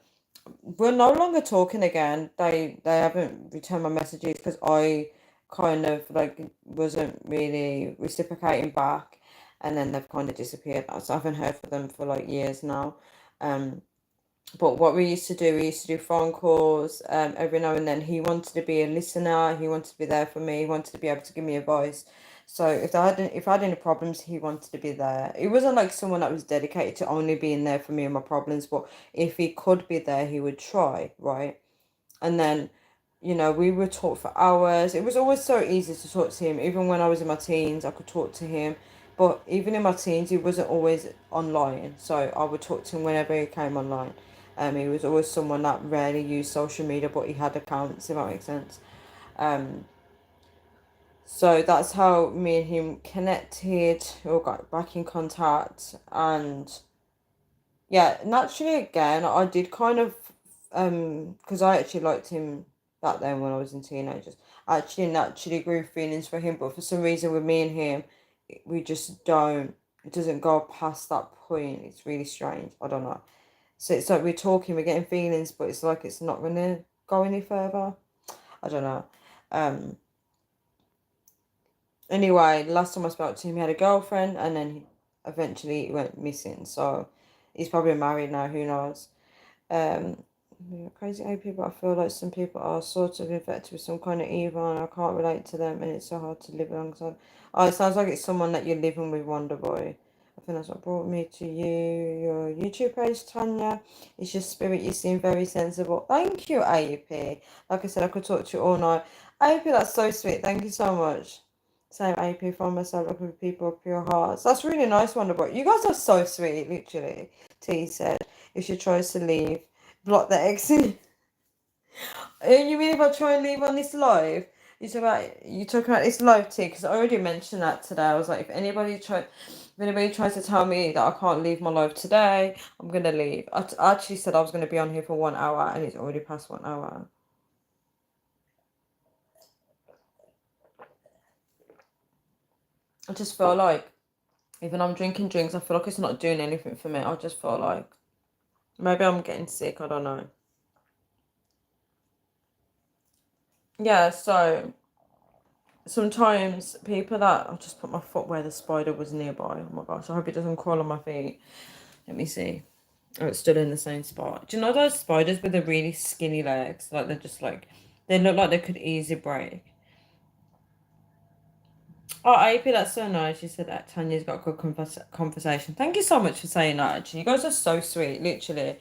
We're no longer talking again. They haven't returned my messages because I kind of like wasn't really reciprocating back, and then they've kind of disappeared. So I haven't heard from them for like years now. But what we used to do phone calls every now and then. He wanted to be a listener. He wanted to be there for me. He wanted to be able to give me advice. So if I had any problems, he wanted to be there. It wasn't like someone that was dedicated to only being there for me and my problems, but if he could be there, he would try, right? And then, we would talk for hours. It was always so easy to talk to him. Even when I was in my teens, I could talk to him. But even in my teens, he wasn't always online. So I would talk to him whenever he came online. He was always someone that rarely used social media, but he had accounts, if that makes sense. So that's how me and him connected, or got back in contact. And yeah, naturally again, I did kind of, because I actually liked him back then when I was in teenagers. I actually naturally grew feelings for him, but for some reason with me and him, we just don't, it doesn't go past that point. It's really strange. I don't know. So it's like we're talking, we're getting feelings, but it's like it's not gonna go any further. I don't know. Anyway, last time I spoke to him, he had a girlfriend, and then eventually he went missing. So he's probably married now. Who knows? Crazy old people. I feel like some people are sort of infected with some kind of evil, and I can't relate to them, and it's so hard to live alongside. Oh, it sounds like it's someone that you're living with, Wonder Boy. I think that's what brought me to you. Your YouTube page, Tanya. It's your spirit. You seem very sensible. Thank you, AP. Like I said, I could talk to you all night. AP, that's so sweet. Thank you so much. Same AP from myself, looking for people with pure hearts. That's really nice, Wonderboy. You guys are so sweet, literally. T said, if she tries to leave, block the exit. You mean if I try and leave on this live? You talk about this live T, because I already mentioned that today. I was like, if anybody tries to tell me that I can't leave my live today, I'm gonna leave. I actually said I was gonna be on here for 1 hour, and it's already past 1 hour. I just feel like even I'm drinking drinks, I feel like it's not doing anything for me. I just feel like maybe I'm getting sick. I don't know. Yeah, so sometimes people that I'll just put my foot where the spider was nearby. Oh my gosh, I hope it doesn't crawl on my feet. Let me see. Oh, it's still in the same spot. Do you know those spiders with the really skinny legs? Like they're just like they look like they could easily break. Oh, AP, that's so nice. You said that Tanya's got a good conversation. Thank you so much for saying that. Actually, you guys are so sweet. Literally.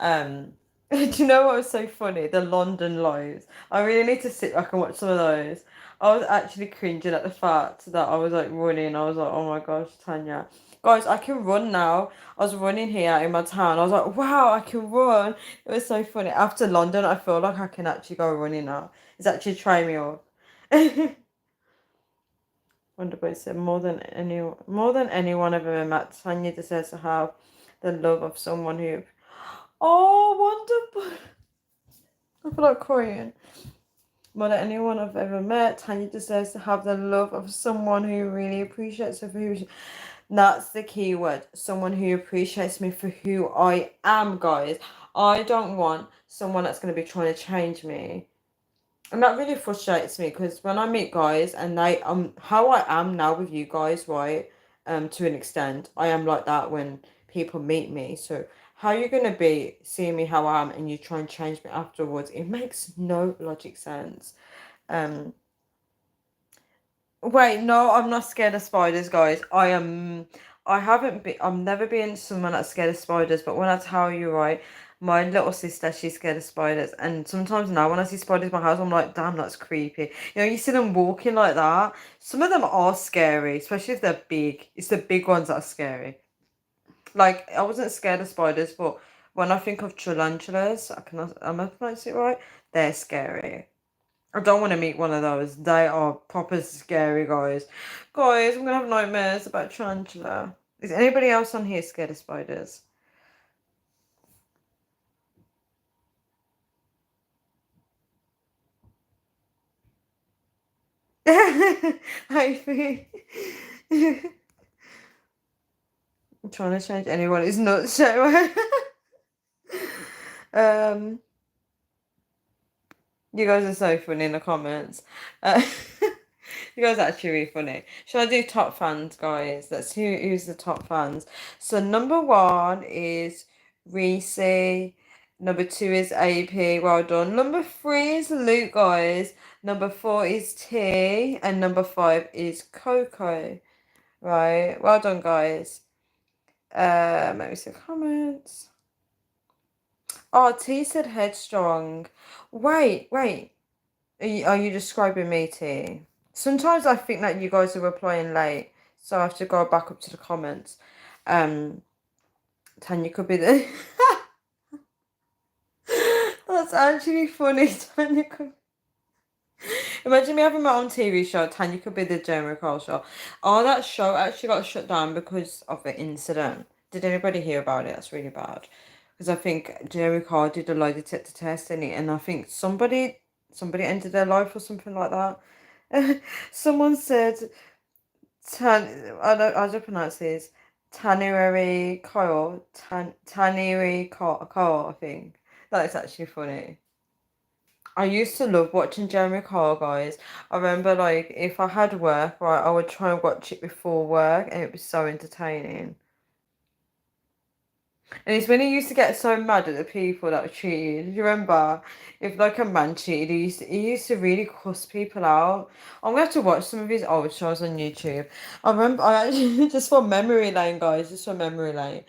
Do you know what was so funny? The London lives. I really need to sit back and watch some of those. I was actually cringing at the fact that I was like running. I was like, oh my gosh, Tanya. Guys, I can run now. I was running here in my town. I was like, wow, I can run. It was so funny. After London, I feel like I can actually go running now. It's actually trying me off. Wonderboy said, more than anyone I've ever met, Tanya deserves to have the love of someone who. Oh, Wonderboy! I feel like crying. More than anyone I've ever met, Tanya deserves to have the love of someone who really appreciates her for who she. That's the key word. Someone who appreciates me for who I am, guys. I don't want someone that's going to be trying to change me. And that really frustrates me because when I meet guys and they how I am now with you guys, right? To an extent, I am like that when people meet me. So how you gonna be seeing me how I am and you try and change me afterwards? It makes no logic sense. Um Wait, no, I'm not scared of spiders, guys. I haven't been, I've never been someone that's scared of spiders, but when I tell you, right, my little sister, she's scared of spiders. And sometimes now when I see spiders in my house, I'm like, damn, that's creepy. You know, you see them walking like that. Some of them are scary, especially if they're big. It's the big ones that are scary. Like, I wasn't scared of spiders, but when I think of tarantulas, am I pronouncing it right? They're scary. I don't want to meet one of those. They are proper scary, guys. Guys, I'm gonna have nightmares about tarantula. Is anybody else on here scared of spiders? I think I'm trying to change anyone who's not sure. um, you guys are so funny in the comments. Uh, you guys are actually really funny. Shall I do top fans, guys? Let's see who's the top fans. So number one is Reese. Number two is AP. Well done. Number three is Luke, guys. Number four is T. And number five is Coco. Right. Well done, guys. Let me see the comments. Oh, T said headstrong. Wait. Are you describing me, T? Sometimes I think that you guys are replying late, so I have to go back up to the comments. Um, Tanya could be the. That's actually funny. Tanya could. Imagine me having my own TV show. Tanya could be the Jeremy Kyle show. Oh, that show actually got shut down because of the incident. Did anybody hear about it? That's really bad. Because I think Jeremy Kyle did a lie detector test in it, and I think somebody ended their life or something like that. Someone said I don't pronounce this. Tannery Kyle. Tannery Kyle, I think. That is actually funny. I used to love watching Jeremy Kyle, guys. I remember, like, if I had work, right, I would try and watch it before work, and it was so entertaining. And it's when he used to get so mad at the people that cheated. You remember? If like a man cheated, he used to really cuss people out. I'm gonna have to watch some of his old shows on YouTube. I actually just for memory lane, guys, just for memory lane.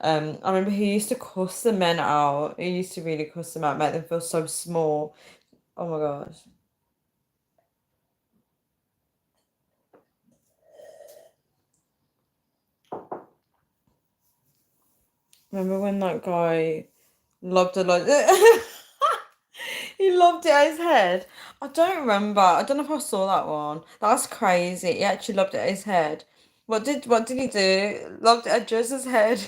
I remember he used to cuss the men out. He used to really cuss them out, make them feel so small. Oh my gosh. Remember when that guy loved it like he loved it at his head? I don't remember. I don't know if I saw that one. That's crazy. He actually loved it at his head. What did he do? Loved it at Jess's head.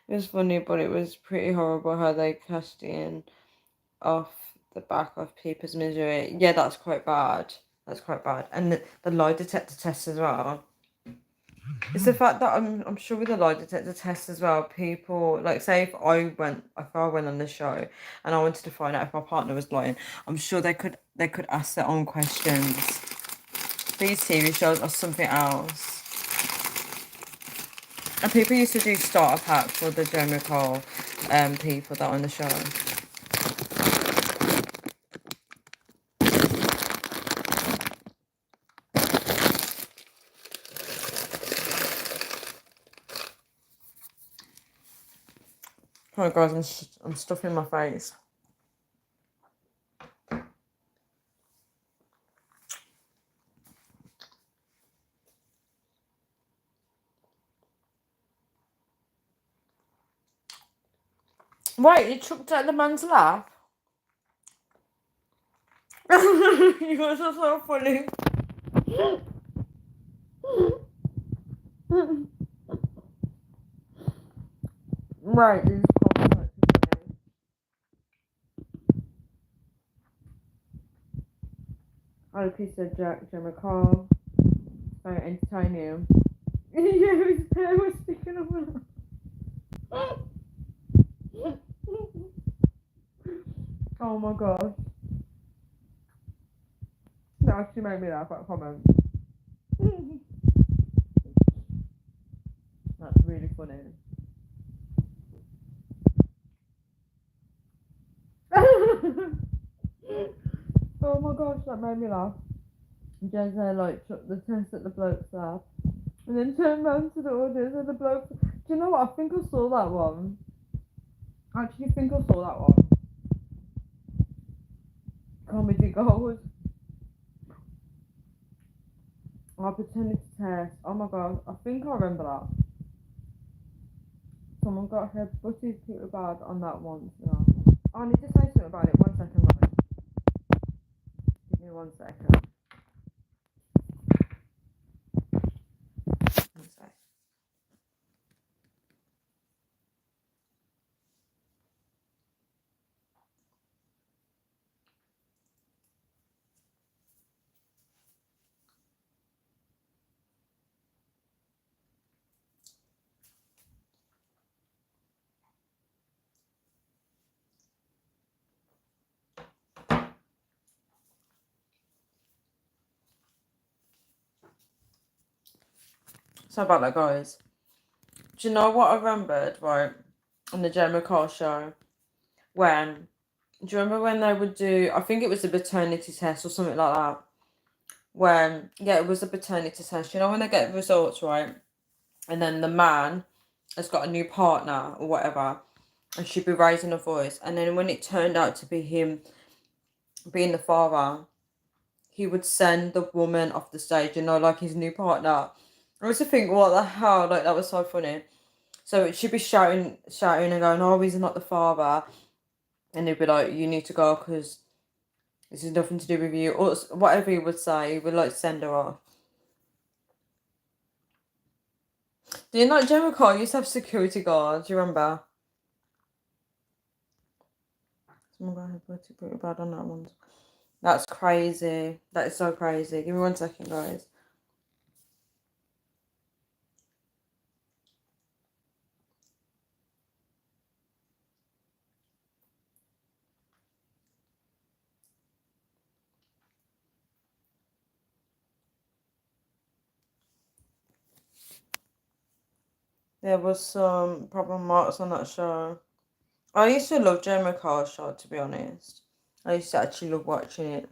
It was funny, but it was pretty horrible how they cast in off the back of People's Misery. Yeah, that's quite bad. That's quite bad. And the lie detector test as well. It's the fact that I'm sure with the lie detector test as well, people like say if I went on the show and I wanted to find out if my partner was lying, I'm sure they could ask their own questions. These TV shows are something else. And people used to do starter packs for the Joe McCall people that are on the show. Oh guys, I'm stuffing my face. Wait, you chucked at the man's lap? You guys are so funny. Right, these comments are funny. I had a piece of Joe McCall. So entertain you. Yeah, his hair was sticking up. Oh my gosh. That actually made me laugh, that comment. That's really funny. Oh my gosh, that made me laugh. Jezza like took the test at the bloke's lap and then turned round to the audience and the bloke. Do you know what? I think I saw that one. I actually think I saw that one. Comedy gold. Opportunity test. Oh my god, I think I remember that. Someone got her butty pretty bad on that once. Yeah. I need to say something about it. 1 second, guys. Give me 1 second. 1 sec. Sorry about that, guys. Do you know what I remembered, right, on the Joe McCall show? Do you remember when they would do, I think it was a paternity test or something like that? It was a paternity test. You know, when they get the results, right? And then the man has got a new partner or whatever, and she'd be raising her voice. And then when it turned out to be him being the father, he would send the woman off the stage, you know, like his new partner. I used to think, what the hell? Like, that was so funny. So she'd be shouting and going, oh, he's not the father. And he'd be like, you need to go because this has nothing to do with you. Or whatever he would say, he would like send her off. Do you know Joe McCall used to have security guards? Do you remember? Someone got pretty bad on that one. That's crazy. That is so crazy. Give me 1 second, guys. There was some proper marks on that show. I used to love Joe McCall's show, to be honest. I used to actually love watching it.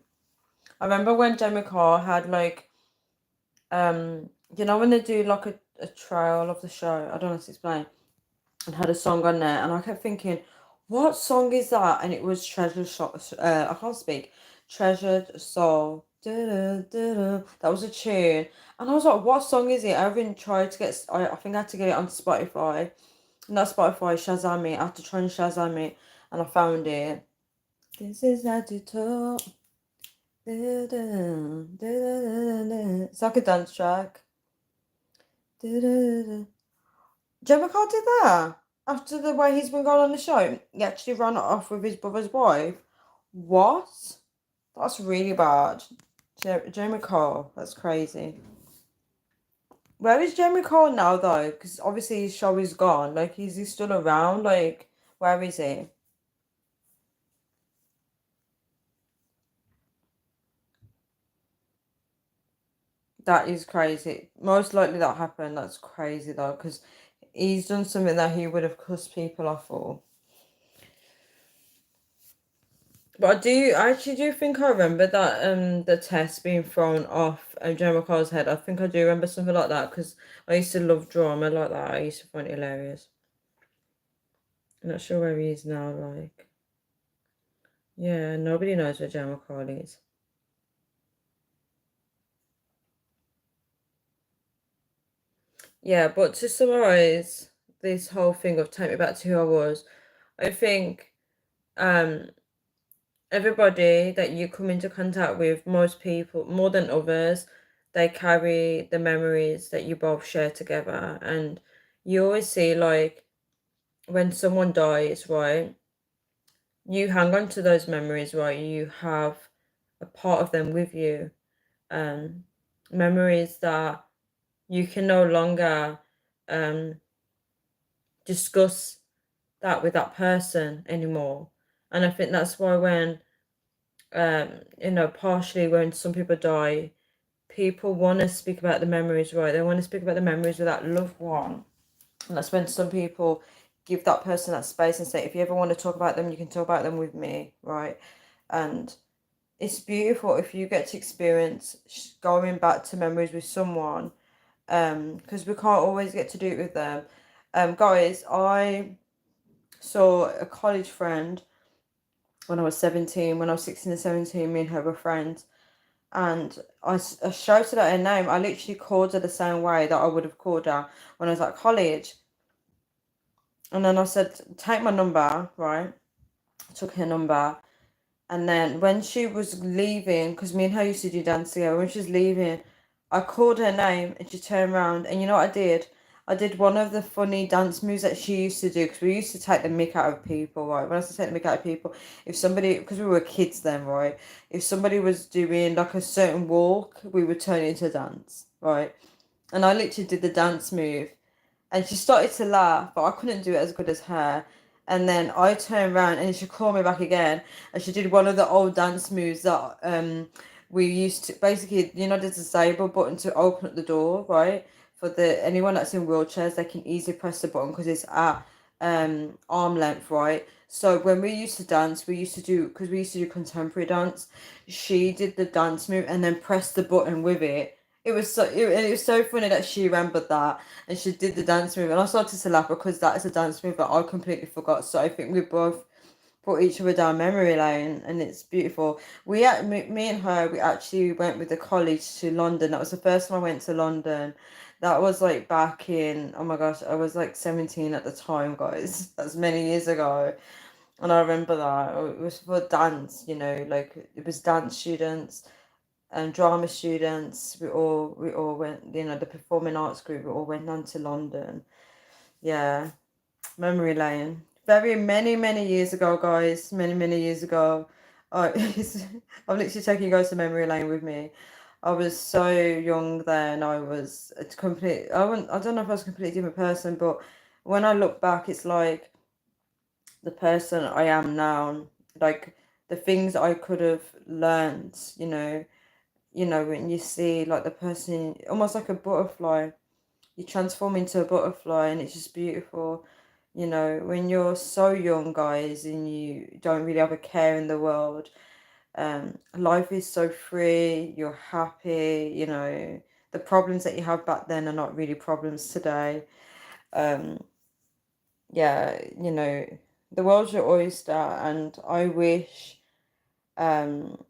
I remember when Joe McCall had like, you know, when they do like a trial of the show, I don't know how to explain, and had a song on there, and I kept thinking, what song is that? And it was Treasured Soul. I can't speak. Treasured Soul. Da-da-da-da. That was a tune, and I was like, what song is it? I even tried to get. I think I had to get it on Spotify, Not Spotify, Shazam it. I had to try and Shazam it, and I found it. This is how to talk. It's like a dance track. Gemma Carr did that after the way he's been going on the show. He actually ran it off with his brother's wife. What? That's really bad. Jamie Cole, that's crazy. Where is Jamie Cole now though? Because obviously his show is gone. Like, is he still around? Like, where is he? That is crazy. Most likely that happened. That's crazy though, because he's done something that he would have cussed people off for. But I actually do think I remember that the test being thrown off Joe McCall's head. I think I do remember something like that because I used to love drama like that. I used to find it hilarious. I'm not sure where he is now, like. Yeah, nobody knows where Joe McCall is. Yeah, but to summarize this whole thing of Take Me Back to Who I Was, I think um everybody that you come into contact with, most people, more than others, they carry the memories that you both share together. And you always see, like, when someone dies, right, you hang on to those memories, right? You have a part of them with you. Um, Memories that you can no longer um discuss that with that person anymore. And I think that's why when partially when some people die, people want to speak about the memories, right? They want to speak about the memories of that loved one. And that's when some people give that person that space and say, if you ever want to talk about them, you can talk about them with me, right? And it's beautiful if you get to experience going back to memories with someone, because we can't always get to do it with them. Guys, I saw a college friend when I was 17, when I was 16 and 17, me and her were friends. And I shouted at her name. I literally called her the same way that I would have called her when I was at college. And then I said, take my number, right? I took her number. And then when she was leaving, because me and her used to do dance together, when she was leaving, I called her name and she turned around. And you know what I did? I did one of the funny dance moves that she used to do, because we used to take the mick out of people, right? When I say take the mick out of people, if somebody, because we were kids then, right? If somebody was doing like a certain walk, we would turn it into dance, right? And I literally did the dance move. And she started to laugh, but I couldn't do it as good as her. And then I turned around and she called me back again, and she did one of the old dance moves that we used to, basically, the disabled button to open up the door, right? For the anyone that's in wheelchairs, they can easily press the button because it's at arm length, right? So when we used to dance, we used to do, because we used to do contemporary dance, she did the dance move and then pressed the button with it. It was so funny that she remembered that and she did the dance move, and I started to laugh because that is a dance move that I completely forgot. So I think we both brought each other down memory lane, and it's beautiful. Me and her, we actually went with the college to London. That was the first time I went to London. That was like back in, oh my gosh, I was like 17 at the time, guys. That's many years ago. And I remember that it was for dance, like it was dance students and drama students. We all went, the performing arts group. We all went down to London. Yeah, memory lane. Very many years ago, guys. Many years ago. I I'm literally taking you guys to memory lane with me. I was so young then. I was a complete. I don't know if I was a completely different person, but when I look back, it's like the person I am now. Like the things I could have learned. When you see like the person, almost like a butterfly, you transform into a butterfly, and it's just beautiful. When you're so young, guys, and you don't really have a care in the world, life is so free, you're happy. The problems that you have back then are not really problems today. um yeah, the world's your oyster, and I wish, um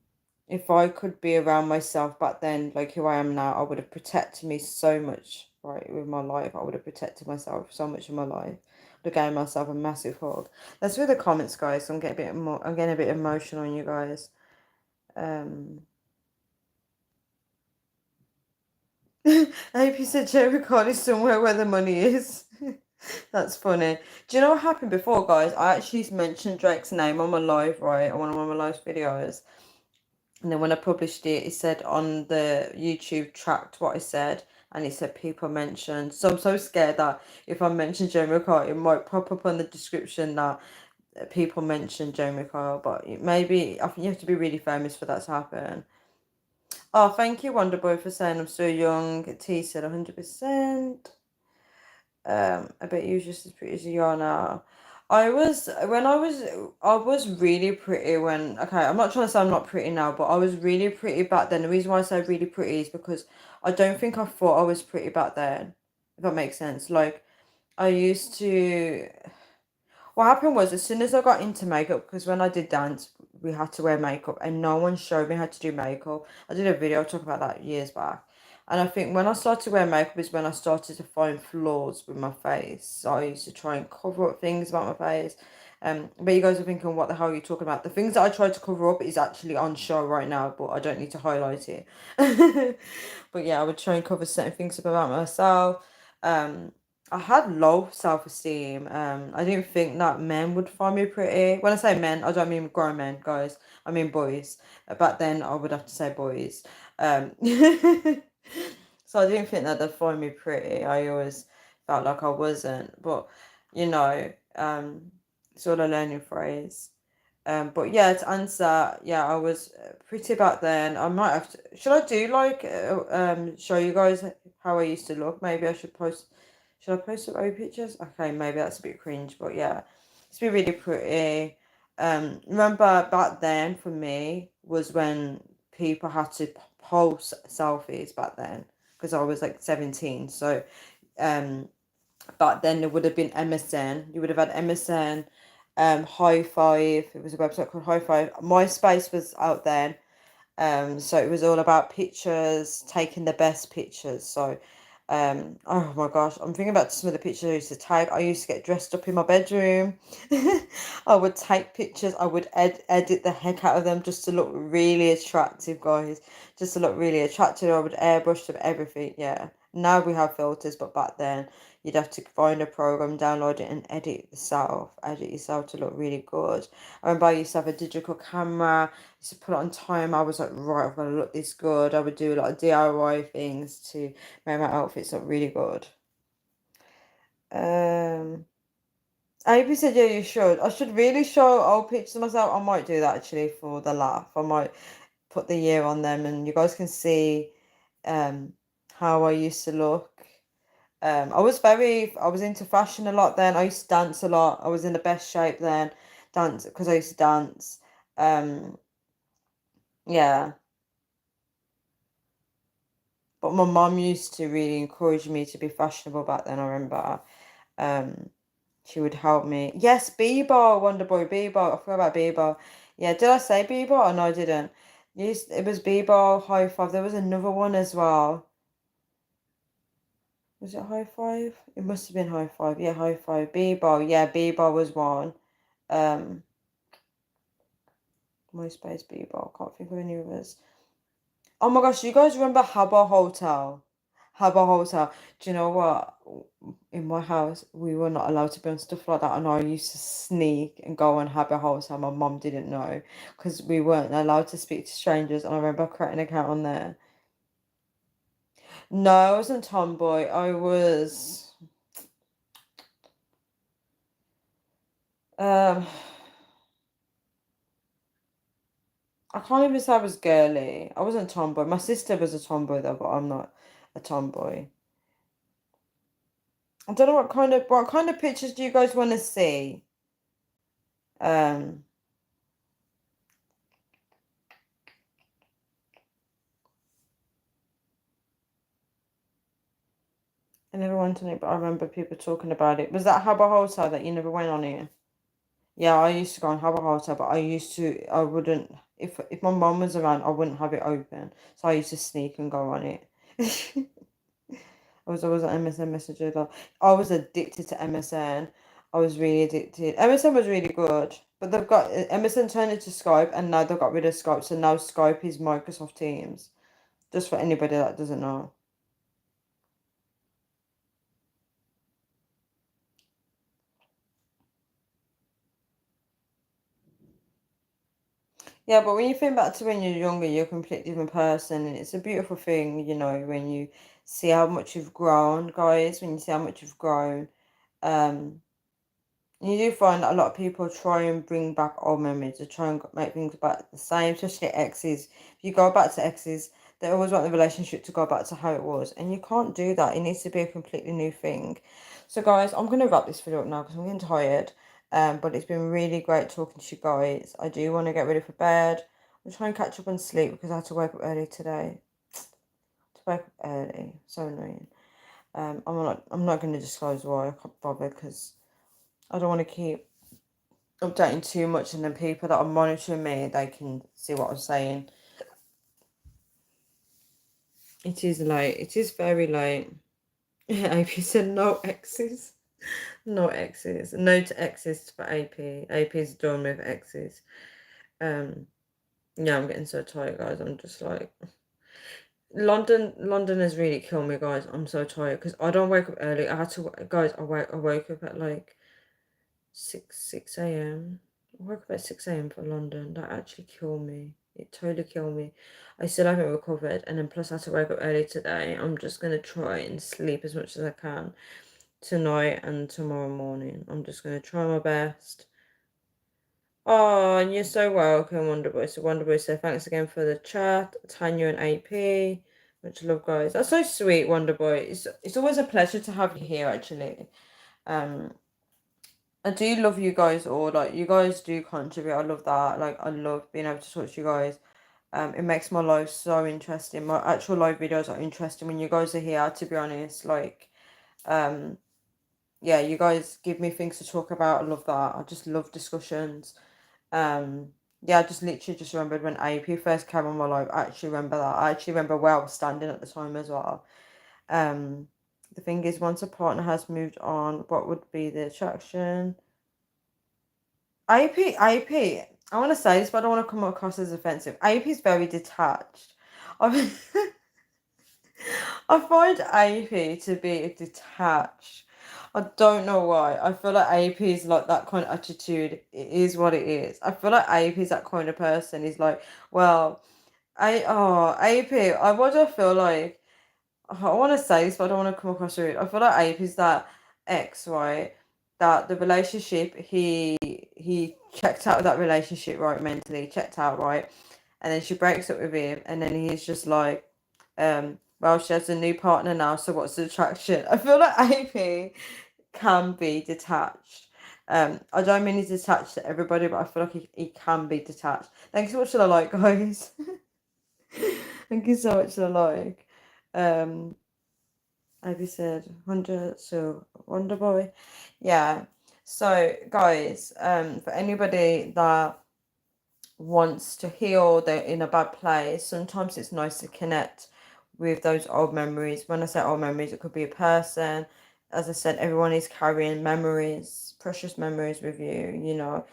if I could be around myself back then, like who I am now, I would have protected me so much, right, with my life. I would have protected myself so much in my life. I gave myself a massive hug. Let's read the comments, guys. I'm getting a bit more. I'm getting a bit emotional on you guys. I hope you said Jericho is somewhere where the money is. That's funny. Do you know what happened before, guys? I actually mentioned Drake's name on my live, right? On one of my live videos. And then when I published it, it said on the YouTube tracked what I said. And it said people mentioned. So I'm so scared that if I mention Jeremy Kyle, it might pop up on the description that people mention Jeremy Kyle. But maybe, I think you have to be really famous for that to happen. Oh, thank you, Wonderboy, for saying I'm so young. T said 100%. I bet you're just as pretty as you are now. I was really pretty when, okay, I'm not trying to say I'm not pretty now, but I was really pretty back then. The reason why I say really pretty is because I don't think I thought I was pretty back then, if that makes sense. Like, I used to, what happened was as soon as I got into makeup, because when I did dance, we had to wear makeup and no one showed me how to do makeup. I did a video talking about that years back. And I think when I started to wear makeup is when I started to find flaws with my face. So I used to try and cover up things about my face. But you guys are thinking, what the hell are you talking about? The things that I tried to cover up is actually on show right now, but I don't need to highlight it. But yeah, I would try and cover certain things up about myself. I had low self-esteem. I didn't think that men would find me pretty. When I say men, I don't mean grown men, guys. I mean boys. Back then, I would have to say boys. So I didn't think that they'd find me pretty. I always felt like I wasn't. But, you know, it's all a learning phrase. But yeah, to answer, yeah, I was pretty back then. I might have to. Should I do like show you guys how I used to look? Maybe I should post. Should I post some old pictures? Okay, maybe that's a bit cringe, but yeah, it's been really pretty. Remember back then for me was when people had to post selfies back then because I was like 17. So back then there would have been MSN. You would have had MSN, High Five. It was a website called High Five. MySpace was out then. So it was all about pictures, taking the best pictures. So, oh my gosh, I'm thinking about some of the pictures I used to take. I used to get dressed up in my bedroom. I would take pictures. I would edit the heck out of them just to look really attractive, guys. Just to look really attractive. I would airbrush them, everything. Yeah. Now we have filters, but back then you'd have to find a program, download it, and edit yourself to look really good. I remember I used to have a digital camera, used to put it on time. I was like, right, I've got to look this good. I would do a lot of DIY things to make my outfits look really good. AP said, yeah, you should. I should really show old pictures of myself. I might do that actually for the laugh. I might put the year on them and you guys can see um how I used to look. I was into fashion a lot then. I used to dance a lot. I was in the best shape then. Dance because I used to dance. Um, yeah. But my mum used to really encourage me to be fashionable back then, I remember. Um, she would help me. Yes, Bieber, Wonderboy, Bieber. I forgot about Bieber. Yeah, did I say Bieber? Oh, no, I didn't. Yes, it was Bieber, High Five. There was another one as well. Was it High Five? It must have been High Five. Yeah, High Five. Bieber. Yeah, Bieber was one. Um, MySpace Bieber. I can't think of any others. Oh my gosh, you guys remember Habbo Hotel? Habbo Hotel. Do you know what? In my house, we were not allowed to be on stuff like that, and I used to sneak and go on Habbo Hotel. My mum didn't know because we weren't allowed to speak to strangers, and I remember creating an account on there. No, I wasn't tomboy. I was um I can't even say I was girly. I wasn't tomboy. My sister was a tomboy though, but I'm not a tomboy. I don't know what kind of pictures do you guys want to see? Um, I never went on it, but I remember people talking about it. Was that Habbo Hotel that you never went on it? Yeah, I used to go on Habbo Hotel, but I wouldn't, if my mum was around, I wouldn't have it open. So I used to sneak and go on it. I was always an MSN messenger. Like, I was addicted to MSN. I was really addicted. MSN was really good, but they've got MSN turned into Skype, and now they've got rid of Skype, so now Skype is Microsoft Teams. Just for anybody that doesn't know. Yeah, but when you think back to when you're younger, you're a completely different person, and it's a beautiful thing, when you see how much you've grown, guys. When you see how much you've grown, um, and you do find that a lot of people try and bring back old memories, to try and make things back the same, especially exes. If you go back to exes, they always want the relationship to go back to how it was, and you can't do that. It needs to be a completely new thing. So, guys, I'm gonna wrap this video up now because I'm getting tired. But it's been really great talking to you guys. I do want to get ready for bed. I'm trying to catch up on sleep because I had to wake up early today. To wake up early, so annoying. I'm not going to disclose why. I can't bother because I don't want to keep updating too much, and then people that are monitoring me, they can see what I'm saying. It is late. It is very late. AP said no exes. No exes. No to exes for AP. AP's done with exes. Yeah, I'm getting so tired, guys. I'm just like London has really killed me, guys. I'm so tired because I don't wake up early. I had to, guys. I woke up at like 6 a.m. I woke up at 6 a.m. for London. That actually killed me. It totally killed me. I still haven't recovered, and then plus I had to wake up early today. I'm just gonna try and sleep as much as I can tonight and tomorrow morning. I'm just gonna try my best. Oh, and you're so welcome, Wonderboy. So Wonderboy said thanks again for the chat, Tanya and AP. Much love, guys. That's so sweet, Wonderboy. It's always a pleasure to have you here, actually. Um, I do love you guys all. Like, you guys do contribute. I love that. Like, I love being able to talk to you guys. It makes my life so interesting. My actual live videos are interesting when you guys are here, to be honest. Like, yeah, you guys give me things to talk about. I love that. I just love discussions. Yeah, I just literally just remembered when AP first came on my life. I actually remember that. I actually remember where I was standing at the time as well. Um, the thing is, once a partner has moved on, what would be the attraction? AP. I want to say this, but I don't want to come across as offensive. AP is very detached. I I find AP to be detached. I don't know why. I feel like AP is like that kind of attitude. It is what it is. I feel like AP is that kind of person. He's like, well, AP. What do I feel like? I want to say this, but I don't want to come across rude. I feel like AP is that ex, right? That the relationship he checked out of that relationship, right, mentally checked out, right, and then she breaks up with him, and then he's just like, well, she has a new partner now, so what's the attraction? I feel like AP can be detached. I don't mean he's detached to everybody, but I feel like he can be detached. Thanks so much for the like, guys. Thank you so much for the like. Ivy said, Wonder Boy. Yeah. So, guys, for anybody that wants to heal, they're in a bad place, sometimes it's nice to connect with those old memories. When I say old memories, it could be a person. As I said, everyone is carrying memories, precious memories with you.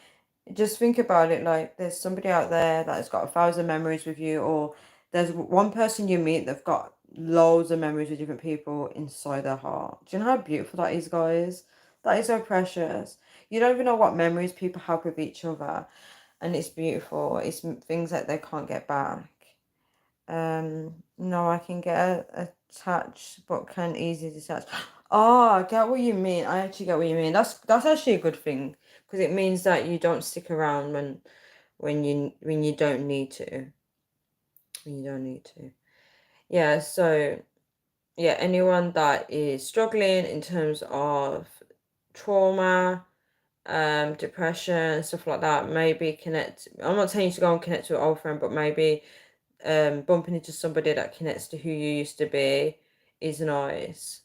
Just think about it like there's somebody out there that has got 1,000 memories with you, or there's one person you meet that's got loads of memories with different people inside their heart. Do you know how beautiful that is, guys? That is so precious. You don't even know what memories people have with each other, and it's beautiful. It's things that they can't get back. No, I can get attached, but can easily detach. Oh, I get what you mean. I actually get what you mean. That's actually a good thing because it means that you don't stick around when you don't need to. When you don't need to. Yeah. So yeah, anyone that is struggling in terms of trauma, depression, stuff like that, maybe connect. I'm not telling you to go and connect to an old friend, but maybe bumping into somebody that connects to who you used to be is nice.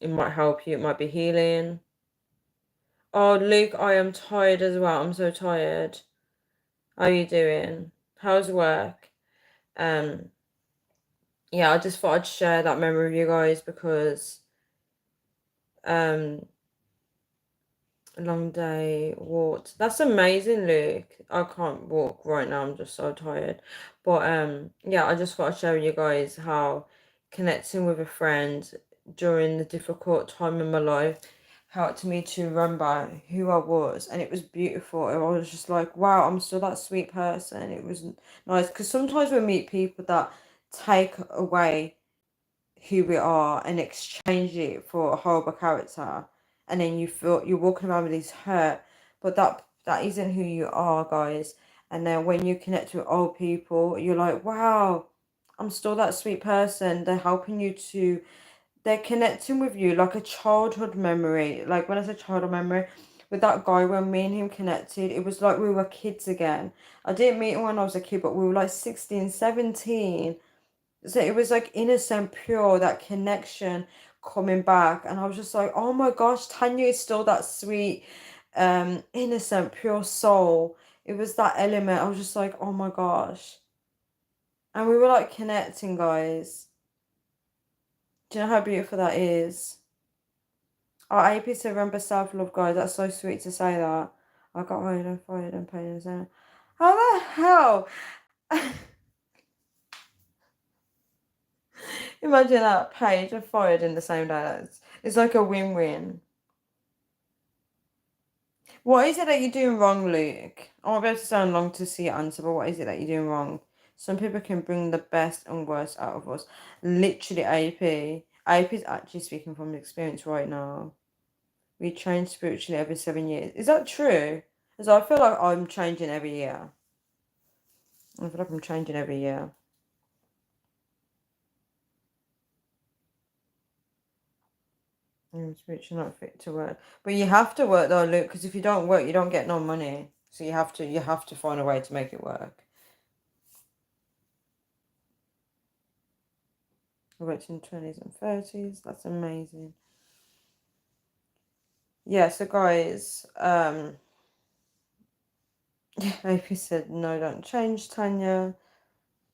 It might help you. It might be healing. Oh, Luke, I am tired as well. I'm so tired. How are you doing? How's work? Um, yeah, I just thought I'd share that memory with you guys because Um, long day walked. That's amazing, Luke. I can't walk right now. I'm just so tired. But yeah, I just want to show you guys how connecting with a friend during the difficult time in my life helped me to remember who I was, and it was beautiful. I was just like, wow, I'm still that sweet person. It was nice because sometimes we meet people that take away who we are and exchange it for a horrible character, and then you feel you're walking around with this hurt, but that isn't who you are, guys. And then when you connect with old people, you're like, wow, I'm still that sweet person. They're helping you to, they're connecting with you like a childhood memory. Like when I say childhood memory, with that guy, when me and him connected, it was like we were kids again. I didn't meet him when I was a kid, but we were like 16, 17. So it was like innocent, pure, that connection coming back. And I was just like, oh my gosh, Tanya is still that sweet, innocent, pure soul. It was that element. I was just like, oh my gosh. And we were like connecting, guys. Do you know how beautiful that is? Oh, AP said, remember self love, guys. That's so sweet to say that. I got worried and fired and pain and how the hell? Imagine that, Paige and fired in the same day. It's like a win-win. What is it that you're doing wrong, Luke? I won't be able to sound long to see your answer, but what is it that you're doing wrong? Some people can bring the best and worst out of us. Literally, AP. AP is actually speaking from experience right now. We change spiritually every 7 years. Is that true? Because I feel like I'm changing every year. I feel like I'm changing every year. Spiritually not fit to work. But you have to work though, Luke, because if you don't work, you don't get no money. So you have to find a way to make it work. I worked in 20s and 30s. That's amazing. Yeah, so guys, AP said no, don't change, Tanya.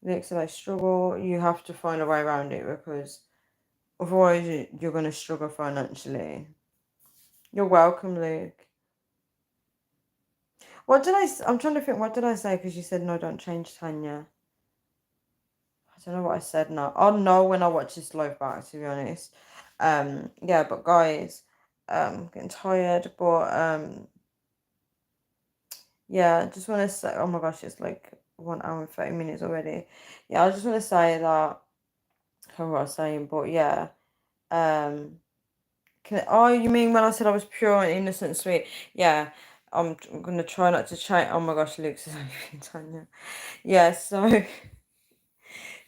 Luke said I struggle. You have to find a way around it because otherwise you're gonna struggle financially. You're welcome, Luke. What did I'm trying to think, what did I say? Because you said no, don't change, Tanya. I don't know what I said now. I'll know when I watch this live back, to be honest. Yeah, but guys, getting tired, but yeah, I just want to say, oh my gosh, it's like 1 hour and 30 minutes already. Yeah, I just want to say that, I can't remember what I was saying, but yeah, oh, you mean when I said I was pure and innocent and sweet? Yeah, I'm gonna try not to change. Oh my gosh, Luke's is only Tanya. Yeah, so.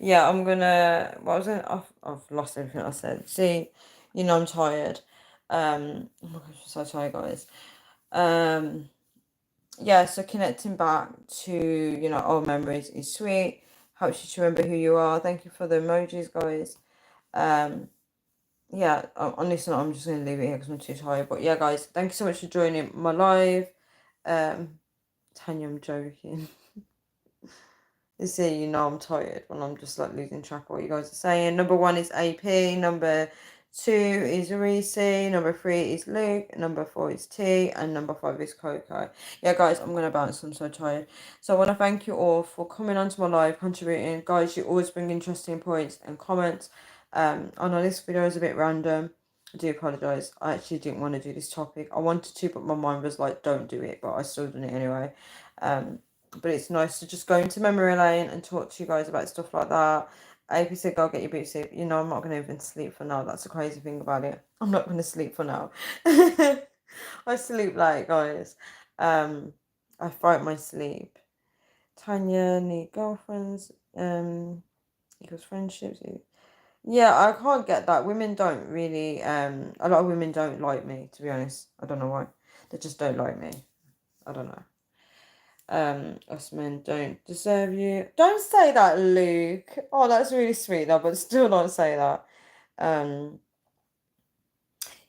Yeah, I'm gonna. What was it? I've lost everything I said. See, I'm tired. Oh my gosh, I'm so tired, guys. Um, yeah. So connecting back to old memories is sweet. Helps you to remember who you are. Thank you for the emojis, guys. Um, yeah. On this note, I'm just gonna leave it here because I'm too tired. But yeah, guys, thank you so much for joining my live. Tanya, I'm joking. You see, I'm tired when I'm just like losing track of what you guys are saying. Number 1 is AP. Number 2 is Reese. Number 3 is Luke. Number 4 is T. And number 5 is Coco. Yeah, guys, I'm going to bounce. I'm so tired. So I want to thank you all for coming onto my live, contributing. Guys, you always bring interesting points and comments. I know this video is a bit random. I do apologise. I actually didn't want to do this topic. I wanted to, but my mind was like, don't do it. But I still done it anyway. But it's nice to just go into memory lane and talk to you guys about stuff like that. AP said, go get your boots sleep. I'm not going to even sleep for now. That's the crazy thing about it. I'm not going to sleep for now. I sleep late, guys. I fight my sleep. Tanya, need girlfriends. Equals friendships. Yeah, I can't get that. Women don't really, a lot of women don't like me, to be honest. I don't know why. They just don't like me. I don't know. Us men don't deserve you. Don't say that, Luke. Oh, that's really sweet though, but still don't say that. Um,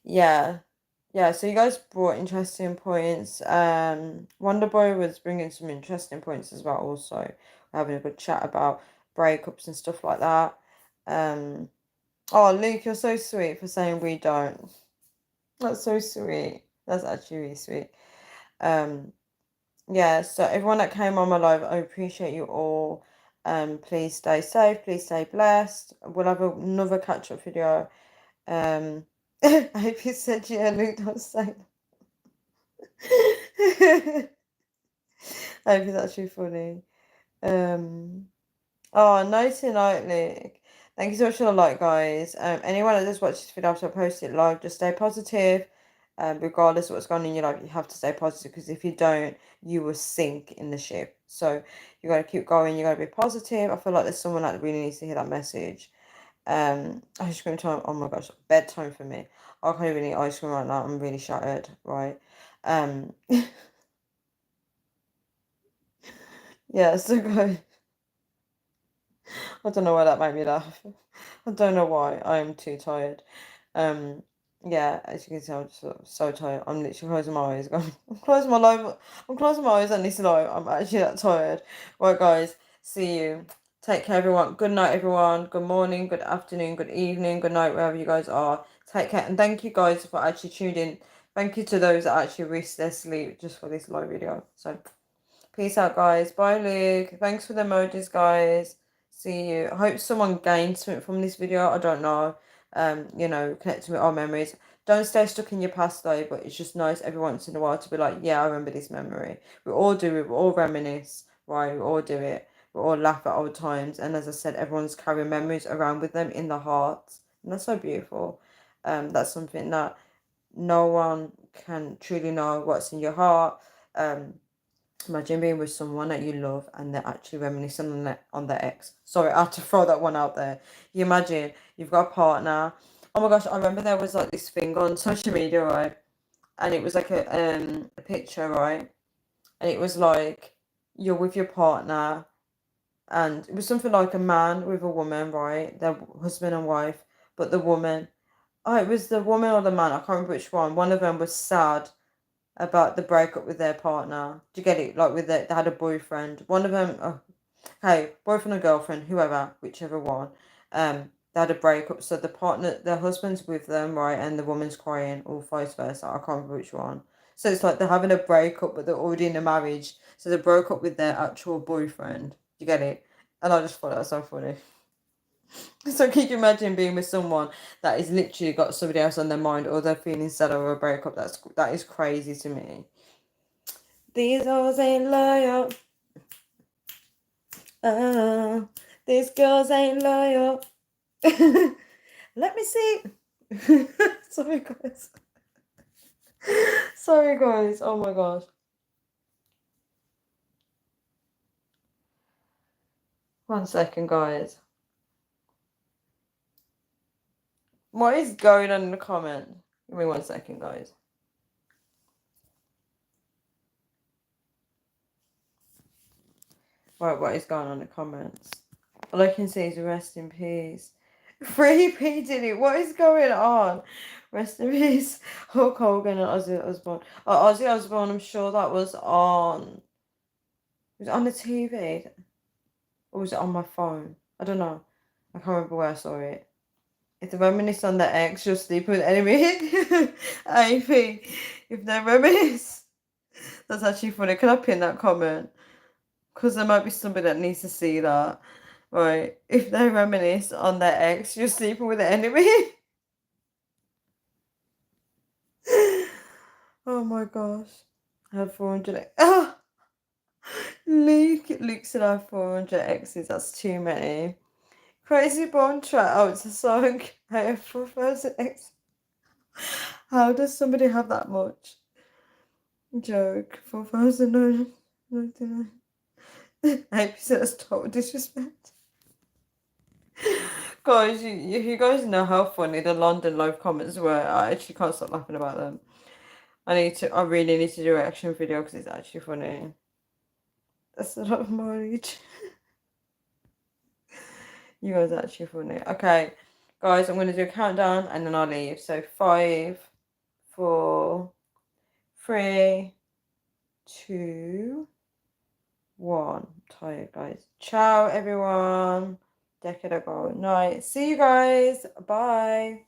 yeah. Yeah, so you guys brought interesting points. Wonderboy was bringing some interesting points as well also. We're having a good chat about breakups and stuff like that. Oh, Luke, you're so sweet for saying we don't. That's so sweet. That's actually really sweet. Um, yeah, so everyone that came on my live, I appreciate you all. Please stay safe, please stay blessed. We'll have another catch-up video. I hope you said yeah, Luke, don't say that. I hope it's actually funny. Um, oh, nighty night, Luke. Thank you so much for the like, guys. Anyone that just watched this video after I post it live, just stay positive. Regardless of what's going on in your life, you have to stay positive because if you don't, you will sink in the ship. So you got to keep going. You got to be positive. I feel like there's someone that really needs to hear that message. Ice cream time. Oh my gosh, bedtime for me. I can't even eat ice cream right now. I'm really shattered. Right. Um. Yeah. So guys, I don't know why that made me laugh. I don't know why. I am too tired. Um, yeah, as you can see, I'm just so tired. I'm literally closing my eyes. I'm closing my live. I'm closing my eyes and this live. I'm actually that tired. Right, guys. See you. Take care, everyone. Good night, everyone. Good morning, good afternoon, good evening, good night, wherever you guys are. Take care. And thank you guys for actually tuning in. Thank you to those that actually risked their sleep just for this live video. So, peace out, guys. Bye, Luke. Thanks for the emojis, guys. See you. I hope someone gained something from this video. I don't know. Connecting with our memories. Don't stay stuck in your past though, but it's just nice every once in a while to be like, yeah, I remember this memory. We all do it. We all reminisce, right? We all do it. We all laugh at old times. And as I said, everyone's carrying memories around with them in their hearts. And that's so beautiful. That's something that no one can truly know what's in your heart. Imagine being with someone that you love and they're actually reminiscing on their ex. Sorry, I had to throw that one out there. You imagine you've got a partner. Oh my gosh, I remember there was like this thing on social media, right? And it was like a picture, right? And it was like you're with your partner and it was something like a man with a woman, right? Their husband and wife. But the woman, oh, it was the woman or the man, I can't remember which one. One of them was sad about the breakup with their partner. Do you get it? Like they had a boyfriend. One of them, hey, boyfriend or girlfriend, whoever, whichever one. They had a breakup. So the partner, their husband's with them, right, and the woman's crying, or vice versa. I can't remember which one. So it's like they're having a breakup, but they're already in a marriage. So they broke up with their actual boyfriend. Do you get it? And I just thought that was so funny. So can you imagine being with someone that is literally got somebody else on their mind or they're feeling sad over a breakup? That is crazy to me. These hoes ain't loyal. These girls ain't loyal. Let me see. Sorry guys. Sorry guys. Oh my gosh. One second, guys. What is going on in the comment? Give me 1 second, guys. Right, what is going on in the comments? All I can say is rest in peace. Free P Diddy, what is going on? Rest in peace. Hulk Hogan and Ozzy Osbourne. Oh, Ozzy Osbourne, I'm sure that was on. Was it on the TV? Or was it on my phone? I don't know. I can't remember where I saw it. If they reminisce on their ex, you'll sleep with enemy. AP, if they reminisce. That's actually funny. Can I pin that comment? Because there might be somebody that needs to see that. Right. If they reminisce on their ex, you're sleeping with the enemy. Oh my gosh. I have 400. Oh, Luke said I have 400 exes. That's too many. Crazy Bone Track. Oh, it's a song. I have 4,000 exes. How does somebody have that much? Joke. 4,999. I hope you said that's total disrespect. Guys, you guys know how funny the London live comments were. I actually can't stop laughing about them. I really need to do a reaction video because it's actually funny. That's a lot of mileage. You guys are actually funny. Okay, guys, I'm going to do a countdown and then I'll leave. So 5, 4, 3, 2, 1. Tired, guys. Ciao, everyone. Decade ago. Night. See you guys. Bye.